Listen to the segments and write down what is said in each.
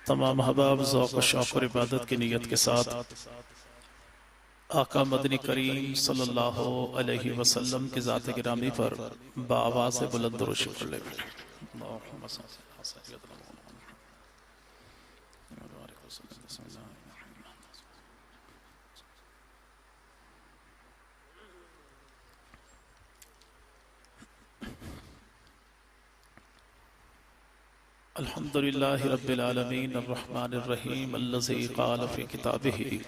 तमाम अहबाब ज़ौक़ व शौक़ और इबादत की नीयत के साथ आका मदनी करीम सल्लल्लाहु अलैहि वसल्लम की ज़ात गिरामी पर बाआवाज़ बुलंद दुरूद पढ़ ले बैठे। अल्हम्दुलिल्लाहि रब्बिल आलमीन अर्रहमानिर रहीम अल्लज़ी क़ाल फ़ी किताबिही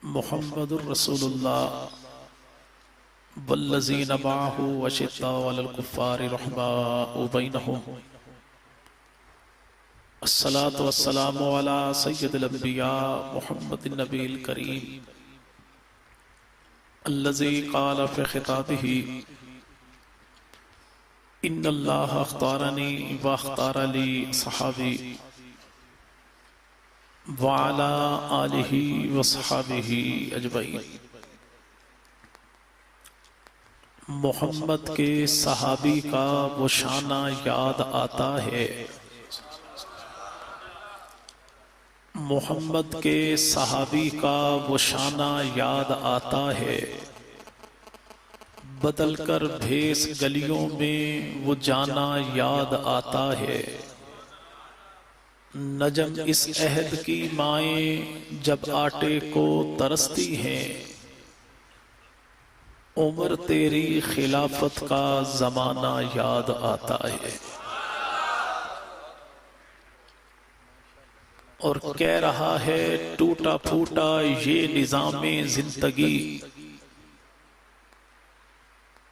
मुहम्मदुर रसूलुल्लाह वल्लज़ीना मअहु अशिद्दाउ अलल कुफ़्फ़ारि रहमाउ बैनहुम अस्सलातु वस्सलामु अला सय्यिदिल अंबिया मुहम्मदिन नबील करीम अल्लज़ी क़ाल फ़ी खिताबिही इन्नल्लाह अख्तारनी व अख्तार ली सहाबी व अला आलिही व सहाबिही अजमईन। मोहम्मद के सहाबी का वो शाना याद आता है, मोहम्मद के सहाबी का वो शाना याद आता है। बदल कर भेस गलियों में वो जाना याद आता है। नजम इस अहद की माएँ जब आटे को तरसती हैं, उम्र तेरी खिलाफत का जमाना याद आता है। और कह रहा है टूटा फूटा ये निज़ामे जिंदगी,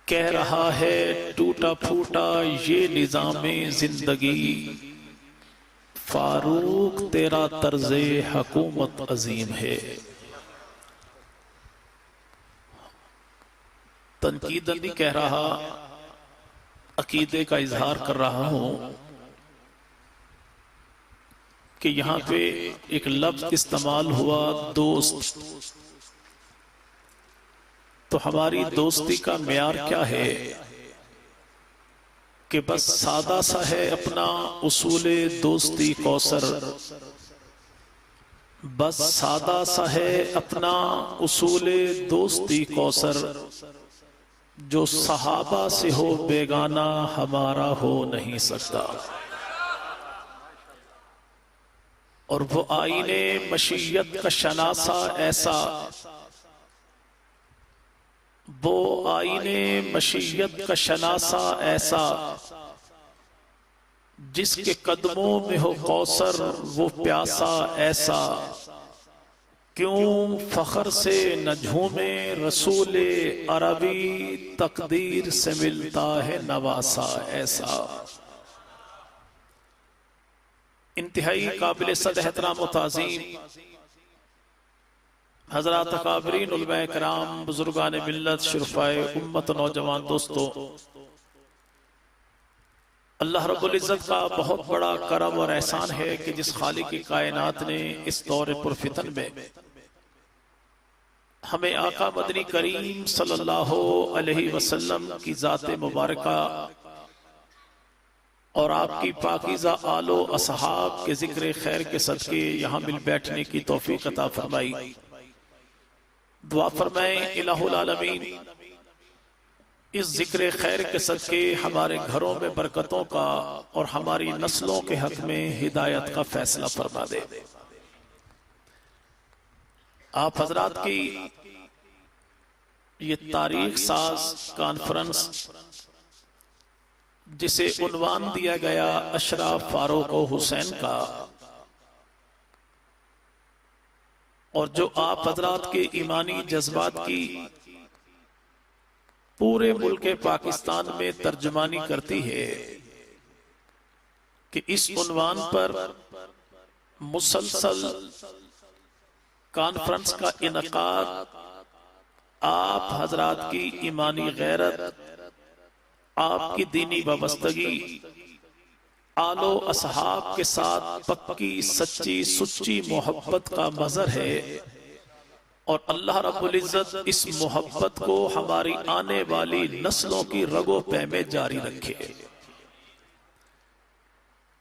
कह रहा है टूटा फूटा ये निज़ामे जिंदगी, फारूक तेरा तर्ज़े हुकूमत अजीम है। तनकीदन नहीं कह रहा, अकीदे का इजहार कर रहा हूं कि यहां पे एक लफ्ज इस्तेमाल हुआ दोस्त। तो हमारी दोस्ती का म्यार क्या है कि बस सादा सा है अपना उसूले दोस्ती कौसर, बस सादा सा है अपना उसूले दोस्ती कौसर। जो सहाबा से हो बेगाना हमारा हो नहीं सकता। और वो आईने मशीयत का शनासा ऐसा, वो आईने मशीयत का शनासा ऐसा, जिसके कदमों में हो कौसर वो प्यासा ऐसा। क्यों फखर से न झूमे रसूले अरबी, तकदीर से मिलता है नवासा ऐसा। इंतहाई काबिल सद एहतराम व ताज़ीम हज़रात अकाबरीन उलमाए किराम, बुजुर्गान मिल्लत, शुरफाए उम्मत, नौजवान दोस्तों, अल्लाह रब्बुल इज़्ज़त का बहुत बड़ा करम और एहसान है कि जिस खालिक की कायनात ने इस दौर पुरफितन में हमें आका मदनी करीम सल्लल्लाहु अलैहि वसल्लम की ज़ात मुबारका और आपकी पाकीज़ा आलो असहाब के जिक्र खैर के सदके यहाँ मिल बैठने की तौफीक अता फरमाई। दुआ फरमाएं इलाहुल आलमीन इस जिक्र खैर के सदके हमारे घरों में बरकतों का और हमारी नस्लों के हक में हिदायत का फैसला फरमा दे। आप हजरात की ये तारीख साज कॉन्फ्रेंस, जिसे उन्वान दिया गया अशरफ फारूक हुसैन का, और जो आप हजरात के ईमानी जज्बात की पूरे मुल्क पाकिस्तान में तर्जुमानी करती है कि इस उन्वान पर मुसलसल कॉन्फ्रेंस का इनकाद आप हजरात की ईमानी गैरत, आपकी दीनी वाबस्तगी, आलो असहाब के साथ पक्की सच्ची सुच्ची मोहब्बत का मज़हर है। और अल्लाह रब्बुल इज़्ज़त इस मोहब्बत को हमारी आने वाली नस्लों की रगो पे में जारी रखे।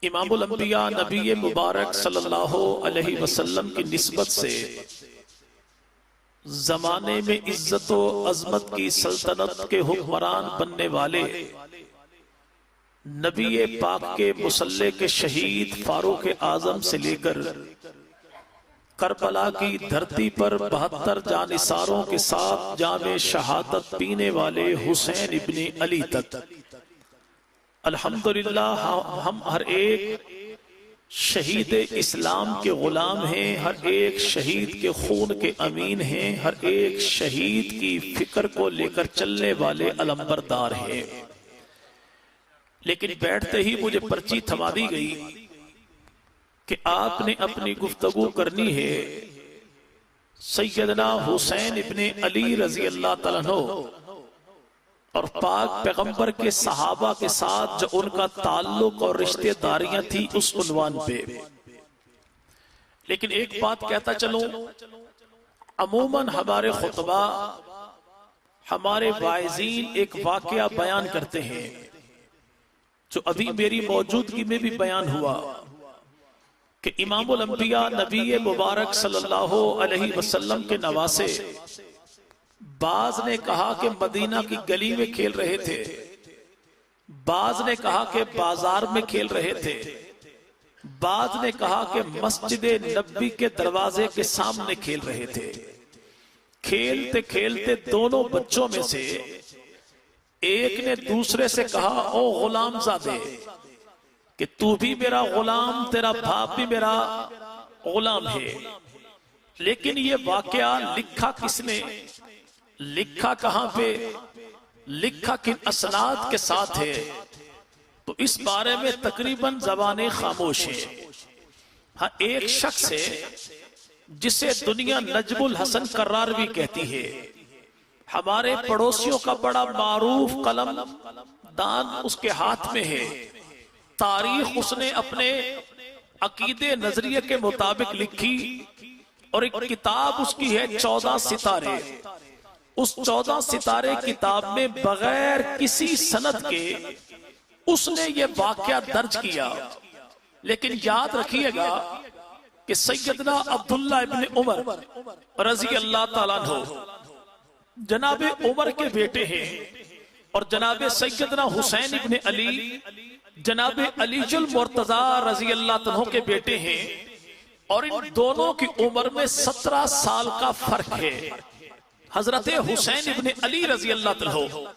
इमामुल अंबिया नबी मुबारक सल्लल्लाहु अलैहि वसल्लम की निस्बत से जमाने में इज्जत व अजमत की सल्तनत के हुक्मरान बनने वाले नबी पाक के मुसल्ले के शहीद फारूक आजम से लेकर करबला की धरती पर 72 जानिसारों के साथ जामे शहादत पीने वाले हुसैन इब्ने अली तक, अल्हम्दुलिल्लाह हम हर एक शहीद इस्लाम के गुलाम हैं, हर एक शहीद के खून के अमीन हैं, हर एक शहीद की फिक्र को लेकर चलने वाले अलंबरदार हैं। लेकिन बैठते ही मुझे पर्ची थमा दी गई कि आपने अपनी गुफ्तगू करनी है सैयदना हुसैन इब्ने अली रजी अल्लाह तआला अन्हु और पाक पैगंबर के सहाबा के साथ जो उनका ताल्लुक और रिश्तेदारियां थी उस उन्वान पे। लेकिन एक बात कहता चलूं, अमूमन हमारे खुतबा, हमारे वाइज़ीन एक वाकया बयान करते हैं जो अभी मेरी मौजूदगी में भी बयान हुआ कि इमामुल अंबिया नबी मुबारक सल्लल्लाहु अलैहि वसल्लम के नवासे बाज ने कहा कि मदीना की गली में खेल रहे थे, बाज ने कहा कि बाजार में खेल रहे थे, बाज ने कहा कि मस्जिद नबी के दरवाजे के सामने खेल रहे थे। खेलते खेलते दोनों बच्चों में से एक ने दूसरे से कहा, ओ गुलामजादे, कि तू भी मेरा गुलाम, तेरा बाप भी मेरा गुलाम है। लेकिन ये वाकया लिखा किसने, लिखा कहां पे, लिखा किन असनाद के साथ है, तो इस बारे में तकरीबन ज़बानें खामोश है। हाँ, एक शख्स है जिसे दुनिया नजमुल हसन कर्रारवी कहती है, हमारे पड़ोसियों का बड़ा मारूफ कलम दान उसके हाथ में है। तारीख उसने अपने अकीदे नजरिए के मुताबिक लिखी और एक किताब उसकी है 14 सितारे। उस 14 सितारे किताब में बगैर किसी सनद के उसने ये वाकया दर्ज किया। लेकिन याद रखिएगा कि सैयदना अब्दुल्ला इब्ने उमर रजी अल्लाह ताला अन्हु जनाबे उमर के बेटे हैं और जनाबे सैयदना हुसैन इब्ने अली जनाबे अलीजुल मुर्तजा रजी अल्लाह तआला के बेटे हैं और इन दोनों की उम्र में 17 साल का फर्क है। हजरत हुसैन इब्ने अली रजी अल्लाह तआला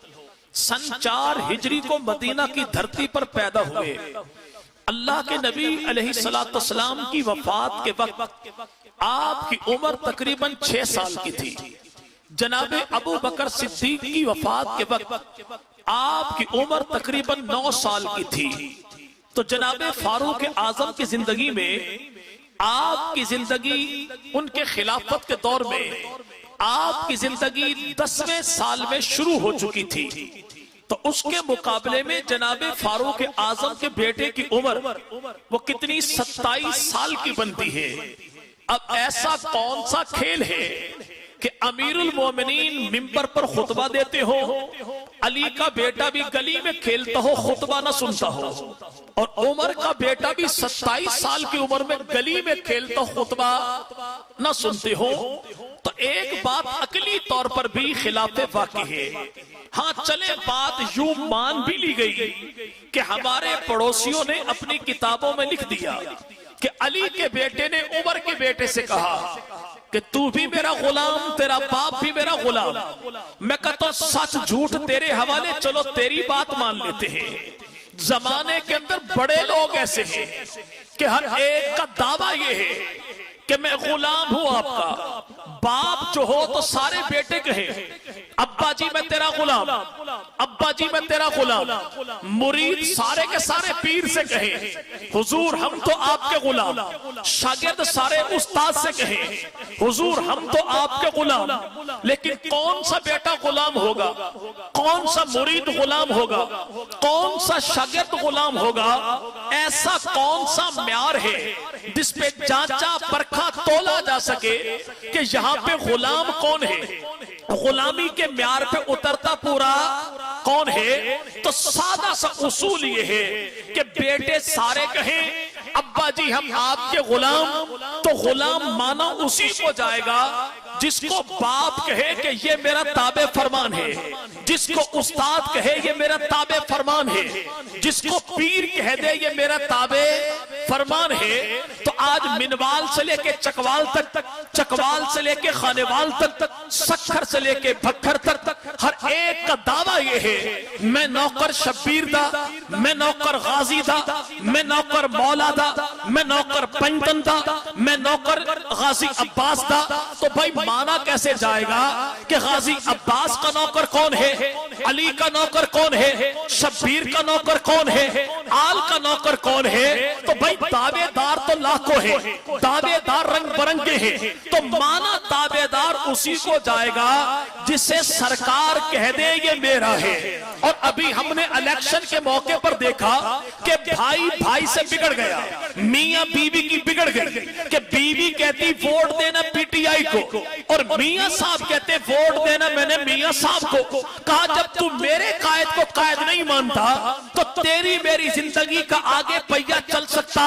सन 4 हिजरी को मदीना की धरती पर पैदा हुए। अल्लाह के नबी अलैहिस्सलातु वस्सलाम की वफात के वक्त आपकी उम्र तकरीबन 6 साल की थी। जनाबे अबू बकर सिद्दीक की वफात के वक्त आपकी उम्र तकरीबन 9 साल की थी। तो जनाबे फारूक आजम की जिंदगी में, आपकी जिंदगी उनके खिलाफत के दौर में, आपकी जिंदगी 10वें साल में शुरू हो चुकी थी। तो उसके मुकाबले में जनाबे फारूक आजम के बेटे की उम्र वो कितनी 27 साल की बनती है। अब ऐसा कौन सा खेल है कि अमीरुल मोमिनीन मिंबर पर खुतबा देते हो, अली का बेटा भी गली में खेलता हो, खुतबा ना सुनता हो, और उमर का बेटा भी 27 साल की उम्र में गली में खेलता हो, खुतबा ना सुनते हो। तो एक बात अकली तौर पर भी खिलाफे वाक़ई है। हाँ, चले बात यूं मान भी ली गई कि हमारे पड़ोसियों ने अपनी किताबों में लिख दिया कि अली के बेटे ने उमर के बेटे से कहा कि तू भी मेरा गुलाम, तेरा बाप भी मेरा गुलाम। मैं कहता हूं सच झूठ तेरे हवाले, चलो तेरी बात मान लेते हैं। जमाने के अंदर बड़े लोग ऐसे हैं कि हर एक का दावा ये है कि मैं गुलाम हूं आपका। बाप जो हो तो सारे बेटे कहे अब्बा जी मैं तेरा गुलाम, अब्बा जी मैं तेरा गुलाम। मुरीद सारे के सारे पीर से कहे हुजूर हम तो आपके गुलाम। शागिर्द सारे उस्ताद से कहे हुजूर हम तो आपके गुलाम। लेकिन कौन सा बेटा गुलाम होगा, कौन सा मुरीद गुलाम होगा, कौन सा शागिर्द गुलाम होगा? ऐसा कौन सा म्यार है जिसपे जांचा परखा तोला जा सके कि यहाँ पे गुलाम कौन है? गुलामी के म्यार पे उतरता पूरा कौन है? तो सादा सा उसूल ये है कि बेटे सारे कहें अब्बा जी हम आपके गुलाम, तो गुलाम माना उसी को जाएगा जिसको बाप कहे कि ये मेरा ताबे फरमान है, जिसको उस्ताद कहे ये मेरा ताबे फरमान है, जिसको पीर कह दे ये मेरा ताबे फरमान है। तो आज मिनवाल से लेके चकवाल तक, चकवाल से लेके खानेवाल तक, सखर से लेके भक्खर तक, हर एक का दावा ये है मैं नौकर शब्बीर दा, मैं नौकर गाजी दा, मैं नौकर मौला दा, मैं नौकर पंजतन दा, मैं नौकर गाजी अब्बास दा। तो भाई माना कैसे जाएगा कि गाजी अब्बास का नौकर कौन है, अली का नौकर कौन है, शब्बीर का नौकर कौन है, आल का नौकर कौन है? तो भाई ताबेदार तो लाखों है, ताबेदार रंग बिरंगे हैं। तो माना ताबेदार उसी को जाएगा जिसे सरकार कह दे ये मेरा है। और अभी हमने इलेक्शन के मौके पर देखा कि भाई भाई से बिगड़ गया, मियां बीवी की बिगड़ गई कि बीवी कहती वोट देना पीटीआई को और मियां साहब कहते वोट देना मैंने मियां साहब को। कहा जब तू मेरे कायद को कायद नहीं मानता तो तेरी मेरी जिंदगी का आगे पहिया चल सकता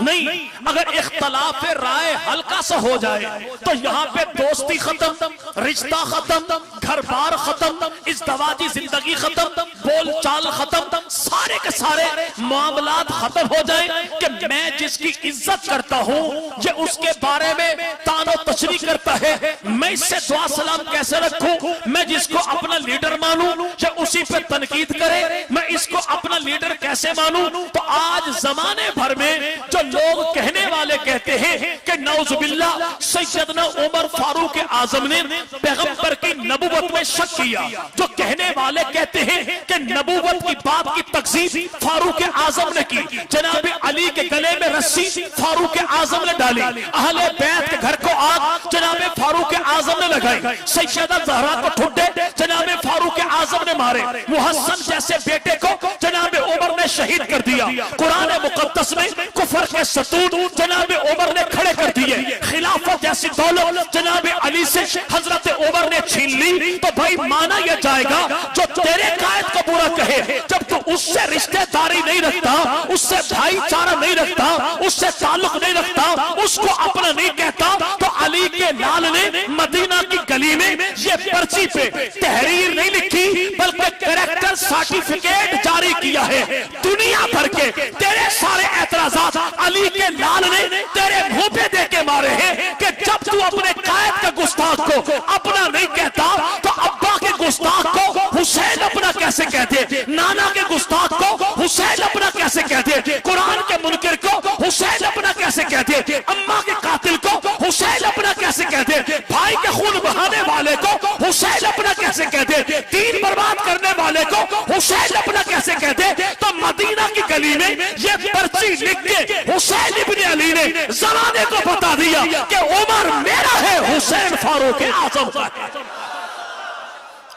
नहीं। अगर इख्तलाफ राय हल्का सा हो जाए तो यहाँ पे दोस्ती खत्म, रिश्ता खत्म, घर बार खत्म, इज़्दवाजी जिंदगी खत्म, बोल चाल खत्म, सारे के सारे मामलात खत्म हो जाए कि मैं जिसकी इज्जत करता हूँ ये उसके बारे में तानो तशरी करता है, मैं इससे दुआ सलाम कैसे रखूं? मैं जिसको अपना लीडर मानूं ये उसी पे तनकीद करे, मैं इसको अपना लीडर कैसे मानूं? तो आज जमाने भर में जो लोग कहने वाले कहते हैं कि नौजुबिल्लाह सैयदना उमर फारूक आजम ने पैगंबर की नबूवत में शक किया, जो कहने वाले कहते हैं कि नबूवत की बात की तकसीम फारूक आजम ने की, जनाब अली के गले में रस्सी फारूक आजम ने डाली, अहले बैत के घर को आग जनाब फारूक आजम ने लगाई, सैयदा ज़हरा को ठुड्डे जनाब फारूक आजम ने मारे, मुहस्सन जैसे बेटे को जनाब उमर ने शहीद कर दिया, कुरान मुकद्दस में कुफर के सतून जनाब उमर ने खड़े कर दिए, खिलाफत जैसी दौलत जनाब अली से हजरत उमर ने छीन ली। तो भाई माना यह जाएगा जो तेरे कायद को बुरा कहे, जब तू उससे रिश्तेदारी नहीं रखता, उससे भाईचारा नहीं रखता, उससे ताल्लुक नहीं रखता, उसको अपना नहीं कहता, तो अली के लाल ने मदीना की गली में ये पर्ची पे तहरीर नहीं लिखी बल्कि कैरेक्टर सर्टिफिकेट जारी किया है। दुनिया भर के तेरे सारे एतराजात अली के लाल ने तेरे मुंह पे दे के मारे हैं कि जब तू अपने कायद के गुस्ताख को अपना नहीं कहता तो अब्बा के गुस्ताख को हुसैन अपना कैसे कहते, नाना के गुस्ताख को हुसैन अपना कैसे कहते, कुरान के मुनकिर को हुसैन अपना कैसे कहते, अम्मा के कातिल को हुसैन अपना कैसे कहते, भाई के खून बहाने वाले को हुसैन अपना कैसे कहते, दीन बर्बाद करने वाले को हुसैन अपना कैसे कहते। तो मदीना की गली में ये पर्ची लिख के हुसैन इब्ने अली ने जमाने को बता दिया कि उमर मेरा है, हुसैन फारूक आजम का है।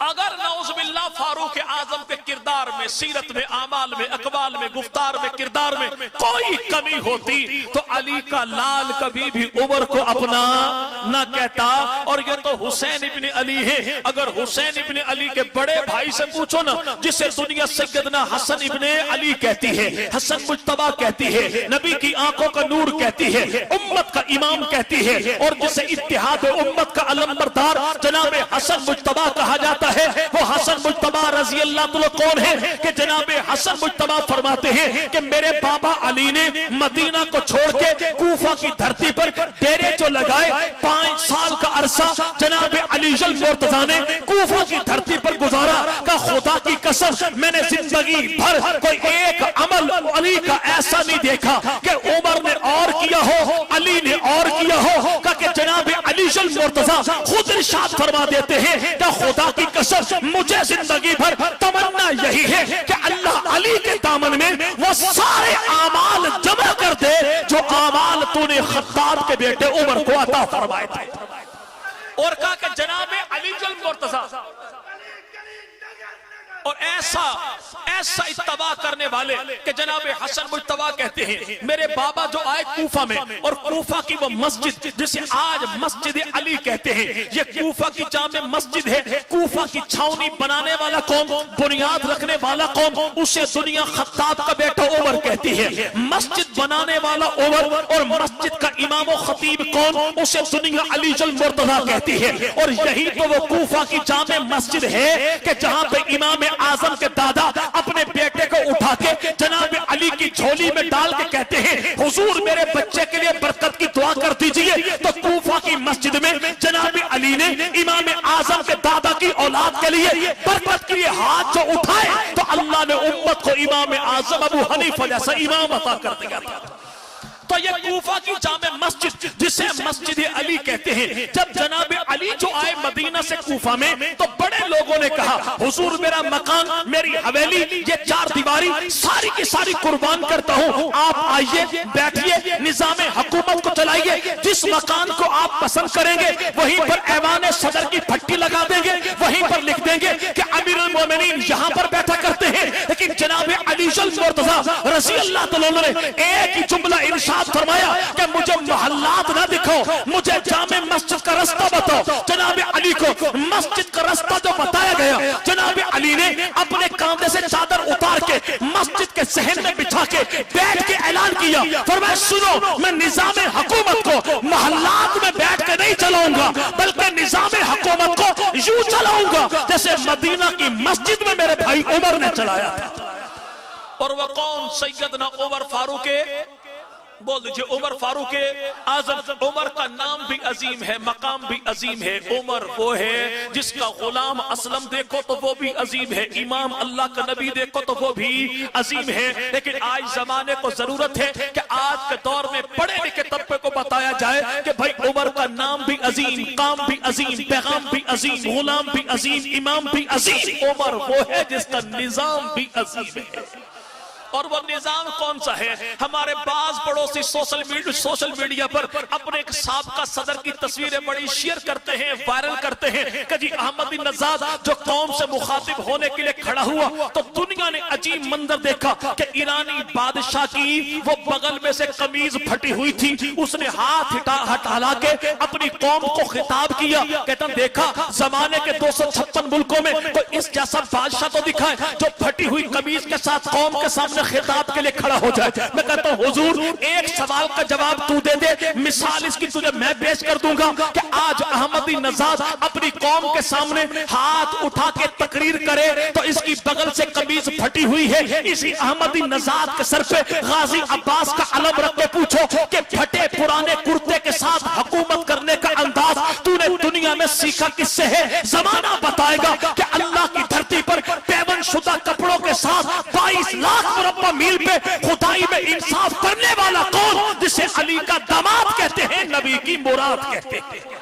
अगर नौजुबिल्लाह फारूक आजम के किरदार में, सीरत में, आमाल में, अकबाल में, गुफ्तार में, किरदार में कोई कमी होती तो अली का लाल कभी भी उमर को अपना न कहता। और ये तो हुसैन इब्ने अली है। अगर हुसैन इब्ने अली के बड़े भाई से पूछो ना, जिसे दुनिया सैयदना हसन इब्ने अली कहती है, हसन मुज्तबा कहती है, नबी की आंखों का नूर कहती है, उम्मत का इमाम कहती है, और जिसे इत्तिहाद उम्मत का अलंबरदार जनाब हसन मुज्तबा कहा जाता है, वो हसन मुज्तबा रजी अल्लाह तआला कौन है कि जनाब हसन मुज्तबा फरमाते हैं कि मेरे बाबा अली ने मदीना को छोड़ के कूफा की धरती पर डेरे जो लगाए, 5 साल का अरसा जनाब अली जल मुर्तजा ने कूफा की धरती पर गुजारा। का खुदा की कसम मैंने जिंदगी भर कोई एक अमल अली का ऐसा नहीं देखा कि उमर ने और किया हो, अली ने और किया हो। कि जनाब अली जल मुर्तजा खुद इरशाद फरमा देते हैं कि खुदा की कसम मुझे जिंदगी भर तमन्ना यही है कि अल्लाह अली के दामन में वो सारे आमाल जमा कर दे जो आमाल तूने खत्ताब के बेटे उमर को अता फरमाए थे। और कहा कि जनाब अली जल मुर्तजा और ऐसा ऐसा इत्तबा करने वाले कि जनाब हसन मुज्तबा कहते हैं मेरे बाबा जो आए कूफा में, और कूफा की वो मस्जिद जिसे आज मस्जिद अली कहते हैं, ये कूफा की जामे मस्जिद है। कूफा की छावनी बनाने वाला कौन, बुनियाद रखने वाला कौन, उसे दुनिया खत्ताब का बेटा उमर कहती है। मस्जिद बनाने वाला उमर और मस्जिद का इमाम व खतीब कौन, उसे दुनिया अली जल मुर्तजा कहती है। और यही तो वो कूफा की जामे मस्जिद है कि जहां पे इमाम आजम के दादा अपने बेटे को उठा के जनाब अली की झोली में डाल के कहते हैं हुजूर मेरे बच्चे के लिए बरकत की दुआ कर दीजिए। तो कूफा की मस्जिद में जनाब अली ने इमाम आजम के दादा की औलाद के लिए बरकत के लिए हाथ जो उठाए तो अल्लाह ने उम्मत को इमाम आजम अबू हनीफा जैसा इमाम अता कर दिया था। तो ये कूफा की जामे मस्जिद जिसे मस्जिद अली कहते हैं, जब जनाब अली जो आए मदीना से कूफा में तो बड़े लोगों ने कहा हुजूर मेरा मकान, मेरी हवेली, ये चार दीवारी सारी की सारी कुर्बान करता हूँ, आप आइए बैठिए निजाम हुकूमत को चलाइए। जिस मकान को आप पसंद करेंगे वहीं पर ऐवान सदर की पट्टी लगा देंगे, वहीं पर लिख देंगे कि अमीरुल मोमिनीन यहाँ पर बैठा करते हैं। लेकिन जनाब अली जल मुर्तजा रज़ी अल्लाह तआला ने एक ही जुमला इरशाद फरमाया कि मुझे मोहल्लात ना दिखाओ, मुझे जामे मस्जिद का रास्ता बताओ। जनाब अली को मस्जिद का रास्ता जो बताया गया, जनाब अली ने अपने कांधे से चादर उतार के मस्जिद के सहन में बिछा के बैठ के ऐलान किया, फरमाया सुनो मैं निजाम हुकूमत को मोहल्लात में बैठ के नहीं चलाऊंगा, बल्कि निजाम हुकूमत को यूं चलाऊंगा जैसे मदीना की मस्जिद में मेरे भाई उमर ने चलाया था। और वह कौन, सैयदना उमर फारूक, बोल दीजिए उमर फारूक आजम। उमर का नाम भी अजीम है, मकाम भी अजीम है। उमर वो है जिसका गुलाम असलम देखो तो वो भी अजीम है, इमाम अल्लाह का नबी देखो तो वो भी अजीम है। लेकिन आज जमाने को जरूरत है कि आज के दौर में पढ़े लिखे तबके को बताया जाए कि भाई उमर का नाम भी अजीम, काम भी अजीम, पैगाम भी अजीम, गुलाम भी अजीम, इमाम भी अजीम। उमर वो है जिसका निजाम भी अजीम है। और वो निजाम कौन सा है? हमारे बाज पड़ोसी सोशल मीडिया पर अपने एक साबका सदर की तस्वीरें बड़ी शेयर करते हैं, वायरल करते हैं कि जी अहमदी नजाद जो कौम से मुखातिब होने के लिए खड़ा हुआ तो दुनिया ने अजीब मंजर देखा कि ईरानी बादशाह की वो बगल में से कमीज फटी हुई थी, उसने हाथ हटा के अपनी कौम को खिताब किया। कहता देखा जमाने के 256 मुल्कों में कोई इस जैसा बादशाह तो दिखाए जो फटी हुई कमीज के साथ कौम के सामने खिताब के लिए खड़ा हो जाए। मैं कहता हूं हुजूर एक सवाल का जवाब तू दे दे, मिसाल इसकी तुझे मैं पेश कर दूंगा कि आज अहमदी नजाद अपनी कौम के सामने हाथ उठा के तकरीर करे तो इसकी बगल से कमीज फटी हुई है, इसी अहमदी नजाद के सर पे गाजी अब्बास का अलम रख के पूछो कि फटे पुराने कुर्ते के साथ हुकूमत करने का अंदाज तूने दुनिया में सीखा किससे है? जमाना बताएगा कि अल्लाह की धरती पर पैबंद शुदा कपड़ों के साथ 22 लाख मुरब्बा मील पे खुदाई में इंसाफ करने वाला कौन, जिसे अली का दामाद कहते हैं, नबी की मुराद कहते हैं।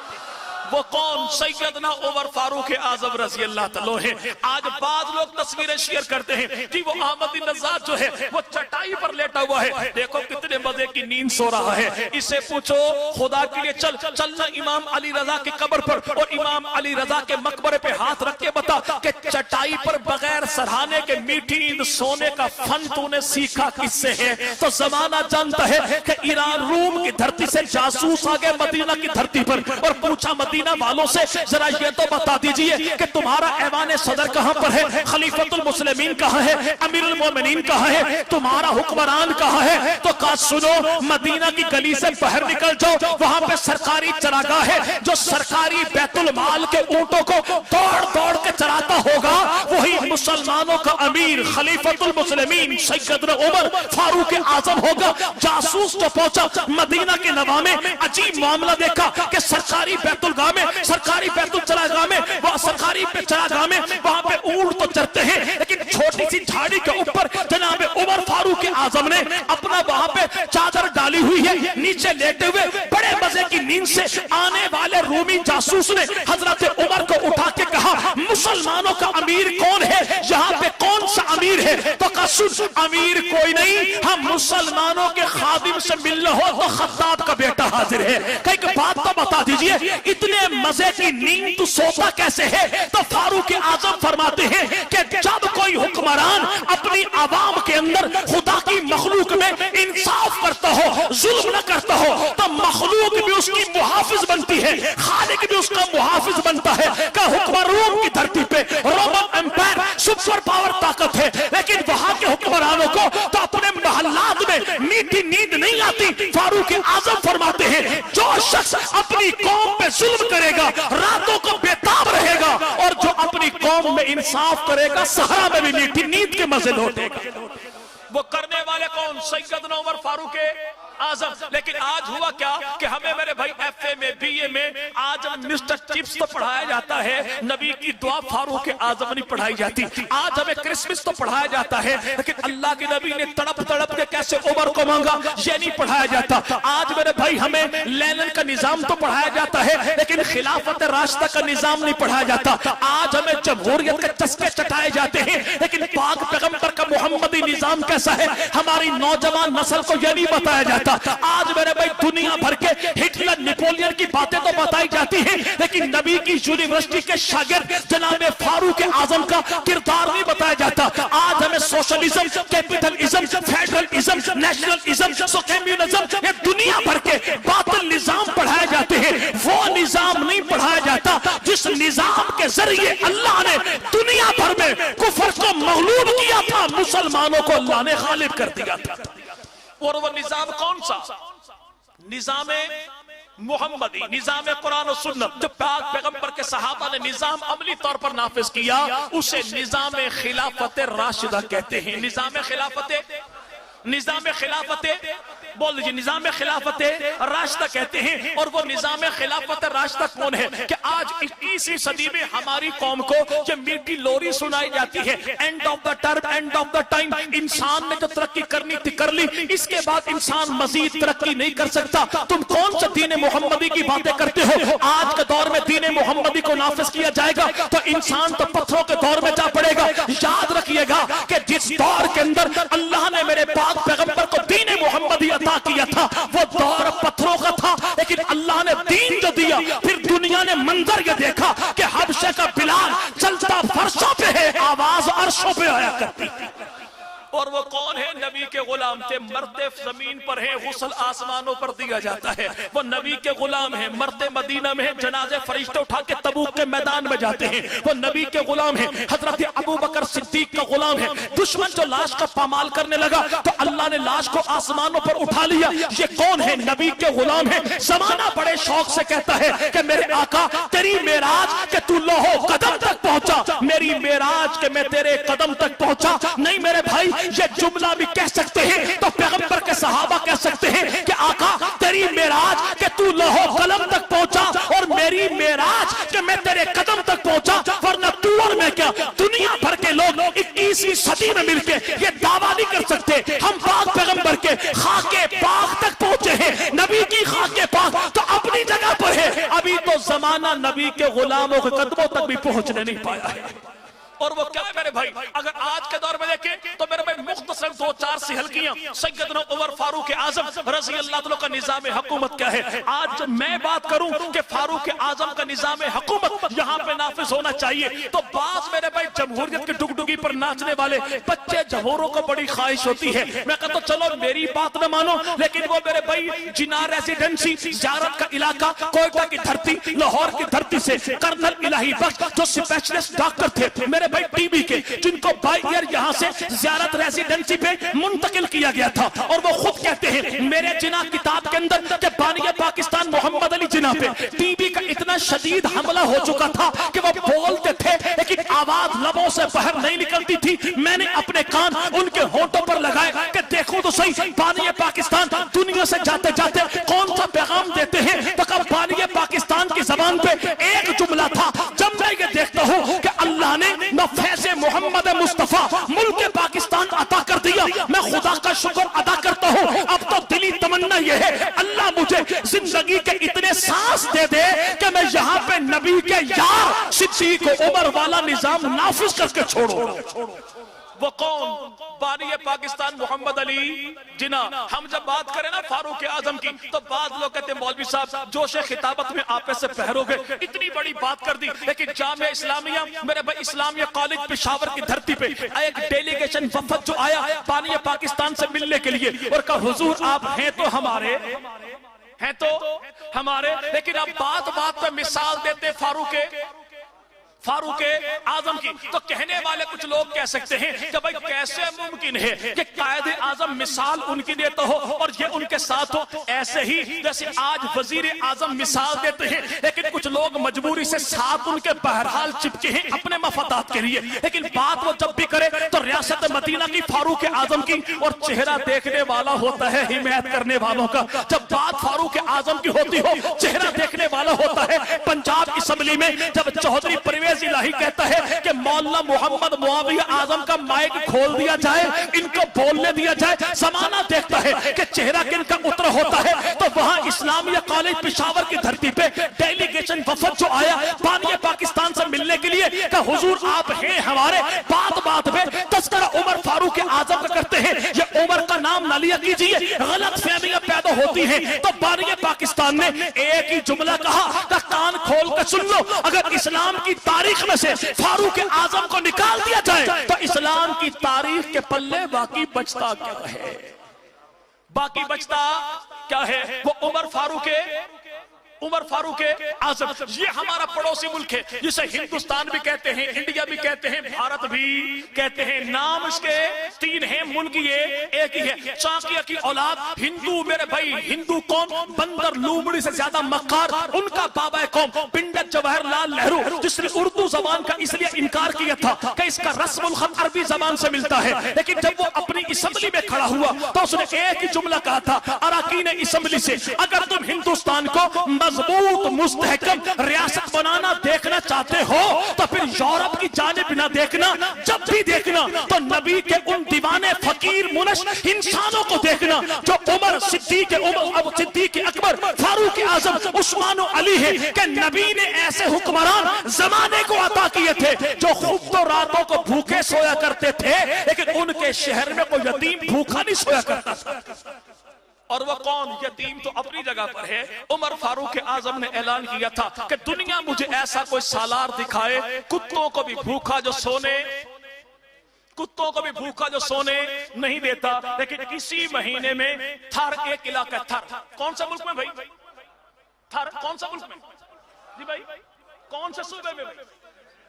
वो कौन? सैयदना उमर फारूक आजम रज़ी अल्लाह तआला है। आज बाद लोग तस्वीरें शेयर करते हैं कि वो अहमदी नजाद जो है वो चटाई पर लेटा हुआ है, देखो कितने मजे की नींद सो रहा है। इससे पूछो खुदा के लिए चलना इमाम अली रजा की कब्र पर और इमाम अली रजा के मकबरे पे हाथ रख के बता कि चटाई पर बगैर सराहने के मीठी नींद सोने का फन तूने सीखा किससे है? तो जमाना जानता है कि ईरान रूम की धरती से जासूस आ गए मदीना की धरती पर और पूछा मदीना वालों से जरा ये तो बता दीजिए कि तुम्हारा ऐवान सदर कहां पर है, खलीफतुल मुस्लिमीन कहां है, अमीरुल मोमिनीन कहां है, तुम्हारा हुक्मरान कहां है? तो कहा सुनो मदीना की गली से बाहर निकल जाओ, वहां पे सरकारी चरागाह है, जो सरकारी बैतुल माल के ऊंटों को दौड़ दौड़ के चराता होगा वही मुसलमानों का अमीर खलीफतुल मुस्लिमीन सैयदना उमर फारूक आजम होगा। जासूस जो पहुंचा मदीना के नवा में अजीब मामला देखा कि सरकारी बैतुल में, सरकारी बैतुल चरागाह में, वह सरकारी चरागाह में वहां पे ऊंट तो चरते हैं लेकिन छोटी सी झाड़ी के ऊपर जनाब उमर फारूक आजम ने अपना वहां पे चादर डाली हुई है, नीचे लेटे हुए बड़े मजे की नींद से आने वाले रूमी जासूस ने हजरत उमर को उठा के कहा कहा मुसलमानों का अमीर कौन है, यहाँ पे कौन सा अमीर है? तो कहा सुन, अमीर कोई नहीं, हम मुसलमानों के खादिम से मिलना हो तो खत्ताब का बेटा हाजिर है। कई बात तो बता दीजिए, इतने मजे की नींद तू सोता कैसे है? तो फारूक आजम फरमाते हैं कि जब कोई हुक्मरान अपनी आवाम के अंदर खुदा की मखलूक में इंसाफ करता हो, जुल्म न करता हो, तो मखलूक भी उसकी मुहाफिज बनती है, खालिक भी उसका मुहाफिज बनता है। का हुक्मरान रोम की धरती पे रोमन एम्पायर सुपर पावर ताकत है, लेकिन वहां के हुक्मरानों को तो अपने महल्लात में मीठी नींद नहीं आती। फारूक आजम फरमाते हैं जो शख्स अपनी कौम पे जुल्म करेगा रातों को बेताब रहेगा, और जो अपनी कौम में इंसाफ करेगा सहरा में भी मीठी नींद के मजे लौटेगा। वो करने वाले कौन? सैयदना उमर फारूक आजम। लेकिन आज हुआ क्या कि हमें मेरे भाई एफए में, बीए में आज मिस्टर चिप्स तो पढ़ाया जाता है, नबी की दुआ फारूक आजम नहीं पढ़ाई जाती। आज हमें क्रिसमस तो पढ़ाया जाता है, लेकिन अल्लाह के नबी ने तड़प तड़प के कैसे उमर को मांगा ये नहीं पढ़ाया जाता। आज मेरे भाई हमें लेनिन का निजाम तो पढ़ाया जाता है, लेकिन खिलाफत राशिदा का निजाम नहीं पढ़ाया जाता। आज हमें जमहूरियत के चस्के चटाए जाते हैं, लेकिन पाक पैगंबर का मोहम्मदी निजाम कैसा है हमारी नौजवान नस्ल को यह नहीं बताया जाता। आज मेरे भाई दुनिया भर के हिटलर, नेपोलियन की बातें तो बताई जाती हैं, लेकिन नबी की यूनिवर्सिटी के शागिर्द जनाब फारूक आजम का किरदार नहीं बताया जाता। आज हमें socialism, capitalism, federalism, nationalism, communism, ये दुनिया भर के बातिल निजाम पढ़ाए जाते हैं। वो निजाम नहीं पढ़ाया जाता जिस निजाम के जरिए अल्लाह ने दुनिया भर में कुफर को मगलूब किया था, मुसलमानों को अल्लाह ने गालिब कर दिया था। और वो निजाम कौन सा? निजाम मुहम्मदी, निजाम कुरान और सुन्नत, जो पाक पैगंबर के सहाबा ने निजाम अमली तौर पर नाफिज किया, उसे निजाम खिलाफत राशिदा कहते हैं। निजाम खिलाफत बोल दीजिए, निजाम खिलाफत राशिदा कहते हैं। और वो निजाम खिलाफत राशिदा कौन है कि आज 21वीं सदी में हमारी कौम को जो मीठी लोरी सुनाई जाती है, end of the term, end of the time, इंसान ने जो तरक्की करनी थी कर ली, इसके बाद इंसान मजीद तरक्की नहीं कर सकता। तुम कौन सा दीन मोहम्मदी की बातें करते हो? आज के दौर में दीन मोहम्मदी को नाफिज किया जाएगा तो इंसान तो पत्थरों के दौर में जा पड़ेगा। याद रखिएगा कि जिस दौर के अंदर अल्लाह ने मेरे पाक पैगंबर को दीन मोहम्मदी अता किया था, वो दौर पत्थरों का था, लेकिन अल्लाह ने दीन जो दिया, फिर दुनिया ने मंजर ये देखा कि हबशे का बिलाल चलता फर्शों पे है, आवाज अर्शों पे आया करती। और वो कौन है? नबी के गुलाम थे, मरते जमीन पर है, गुस्ल आसमानों पर दिया जाता है। वो नबी के गुलाम है, मरते मदीना में है, जनाजे फरिश्ते उठा के तबूक के मैदान में जाते हैं। वो नबी के गुलाम है, हजरत अबू बकर सिद्दीक का गुलाम है। दुश्मन जो लाश का पामाल करने लगा तो अल्लाह ने लाश को आसमानों पर उठा लिया। ये कौन है? नबी के गुलाम है। जमाना बड़े शौक से कहता है कि मेरे आका तेरी मेराज के तू लोहो कदम तक पहुंचा, मेरी मेराज के मैं तेरे कदम तक पहुंचा। नहीं मेरे भाई, ये जुमला भी कह सकते हैं तो पैगंबर के सहाबा कह सकते हैं कि आका तेरी मेराज के तू लोहो कलम तक पहुंचा, और मेरी मेराज के मैं तेरे कदम तक पहुंचा। वरना तू और मैं क्या, दुनिया भर के लोग 21वीं सदी में मिलके ये दावा नहीं कर सकते हम पाक पैगंबर के खाके पाक तक पहुंचे हैं। नबी की खाके पाक तो अपनी जगह पर है, अभी तो जमाना नबी के गुलामों के कदमों तक भी पहुंचने नहीं पाया है। और वो क्या है मेरे भाई? अगर आज के दौर में देखें तो मेरे भाई मुख्तसर 2-4 सी हल्कियां, सैयदना उमर फारूक आजम रज़ी अल्लाह तआला का निजाम हुकूमत क्या है। आज मैं बात करूं कि फारूक आजम का निजाम हुकूमत यहां पे नाफिज होना चाहिए, तो बाज मेरे भाई जमहूरियत की डुगडुगी पर नाचने वाले बच्चे जमहूरों को बड़ी ख्वाहिश होती है। मैं कहता हूं चलो मेरी बात न मानो, लेकिन वो मेरे भाई जिनार रेजिडेंसी ज़ियारत का इलाका, कोयटा की धरती, लाहौर की धरती से कर्नल इलाही बख्श जो स्पेशलिस्ट डॉक्टर थे मेरे भाई टीबी के, जिनको बाई ईयर यहां से ज़ियारत रेजिडेंसी पे मुंतकिल किया गया था, और वो खुद कहते हैं मेरे जिना किताब के अंदर कि बानिया पाकिस्तान मोहम्मद अली जिना पे टीबी का इतना शदीद हमला हो चुका था कि वो बोलते थे लेकिन आवाज लबों से बाहर नहीं निकलती थी। मैंने अपने कान उनके होंठों पर लगाए कि देखो तो सही बानिया पाकिस्तान दुनिया से जाते जाते कौन सा पैगाम देते हैं। तो कब बानिया पाकिस्तान की जबान पे एक जुमला था, जब मैं ये देखता हूं कि अल्लाह ने फैज़े मोहम्मद मुस्तफा मुल्क पाकिस्तान अता कर दिया, मैं खुदा का शुक्र अदा करता हूं। अब तो दिली तमन्ना तमन्ना यह है अल्लाह मुझे जिंदगी के इतने सांस दे दे कि मैं यहाँ पे नबी के यार सिद्दीक उमर वाला निजाम नाफिज करके छोड़ो। वो कौन? बानी पाकिस्तान मोहम्मद अली जिन्ना। हम जब बात करें ना फारूक आजम की तो बाद लोग कहते हैं मौलवी साहब जोशे खिताबत में आप ऐसे बहरोगे, इतनी बड़ी बात कर दी। लेकिन जामिया इस्लामिया मेरे भाई इस्लामिया कॉलेज पेशावर की धरती पे एक डेलीगेशन वफद जो आया बानी पाकिस्तान से मिलने के लिए और कहा हुजूर आप हैं तो हमारे हैं तो हमारे, लेकिन अब बात बात पे मिसाल देते फारूक आजम की। तो कहने वाले कुछ लोग कह सकते हैं कि भाई कैसे मुमकिन है कि कायद आजम मिसाल उनकी देता हो और ये उनके साथ हो, ऐसे ही जैसे आज वजीर आजम मिसाल देते हैं लेकिन कुछ लोग मजबूरी से साथ उनके बहरहाल चिपके हैं अपने मफादात के लिए। लेकिन बात वो जब भी करे तो रियासत मदीना की फारूक आजम की, और चेहरा देखने वाला होता है हिमायत करने वालों का। जब बात फारूक आजम की होती हो चेहरा देखने वाला होता है। पंजाब असम्बली में जब चौधरी परवेज इलाही कहता है कि मौलाना मोहम्मद मुआविया आजम का माइक खोल दिया जाए, इनको बोलने दिया जाए, जमाना देखता है कि चेहरा किनका उतर होता है। तो वहां इस्लामिया कॉलेज पेशावर की धरती पे डेलीगेशन वफद जो आया बानी पाकिस्तान से मिलने के लिए कि हुजूर आप हैं हमारे, बात बात पे तस्करा उमर फारूक आजम का करते हैं। ये उमर का नाम ना लिया कीजिए, गलत फहमियां पैदा होती हैं। तो बानी पाकिस्तान ने एक ही जुमला कहा कि कान खोल कर सुन लो, अगर इस्लाम की तारीख में से फारूक आजम को निकाल दिया जाए तो इस्लाम की तारीख के पल्ले बाकी बचता क्या है? बाकी बचता क्या है? वो उमर फारूक आजम। ये हमारा पड़ोसी मुल्क है जिसे हिंदुस्तान भी कहते हैं, इंडिया भी कहते हैं, भारत भी कहते हैं। नाम इसके तीन हैं, मुल्क ये एक ही है। चाकिया की औलाद हिंदू, मेरे भाई हिंदू कौम बंदर लूमड़ी से ज्यादा मक्कार, उनका बाबा कौम पंडित जवाहरलाल नेहरू, जिसने उर्दू जबान का इसलिए इनकार किया था कि इसका रस्मुल खत अरबी जबान से मिलता है। लेकिन जब वो अपनी असम्बली में खड़ा हुआ तो उसने एक ही जुमला कहा था अरकान असम्बली से, अगर तुम हिंदुस्तान को मजबूत मुस्तहकम रियासत बनाना देखना चाहते हो तो फिर यूरोप की जानिब ना देखना, जब भी देखना तो नबी के उन दीवाने फकीर मुनश इंसानों को देखना जो उमर सिद्दीक अकबर फारूक आजम उस्मान अली है कि नबी ने ऐसे हुक्मरान जमाने को अता किए थे जो खूब तो रातों को भूखे सोया करते थे लेकिन उनके शहर में कोई यतीम भूखा नहीं सोया करता था। और वो कौन? यतीम तो अपनी जगह पर है। उमर फारूक आजम ने ऐलान किया था कि दुनिया मुझे ऐसा कोई सालार दिखाए कुत्तों को भी भूखा जो सोने नहीं देता। लेकिन इसी महीने में थर, एक इलाका थर, कौन सा मुल्क में भाई? थर कौन सा मुल्क में जी भाई? कौन से सूबे में भाई?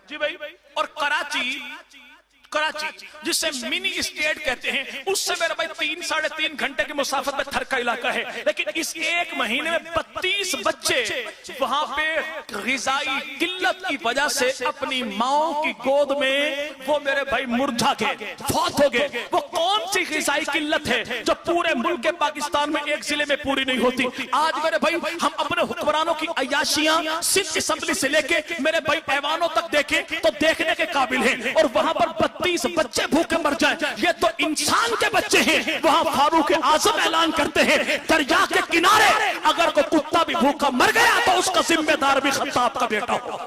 जी भाई। और कराची जिसे मिनी स्टेट कहते हैं, उससे मेरे भाई 3-3.5 घंटे की मुसाफत में थर का इलाका है। लेकिन इस एक महीने में 32 बच्चे वहां पे ग़िज़ाई किल्लत की वजह से अपनी माओ की गोद में वो मेरे भाई मुरझा गए, फौत हो गए। वो कौन सी ग़िज़ाई किल्लत है जो पूरे मुल्क के पाकिस्तान में एक जिले में पूरी नहीं होती? आज मेरे भाई हम अपने हुक्मरानों की अयाशियां सिंध असम्बली से लेके मेरे भाई ऐवानों तक देखें तो देखने के काबिल है। और वहां पर 32 बच्चे भूखे मर जाएं, ये तो इंसान के बच्चे हैं। वहां फारूक आजम ऐलान करते हैं दरिया के किनारे अगर कोई कुत्ता भी भूखा मर गया तो उसका जिम्मेदार भी खत्ताब का बेटा हो।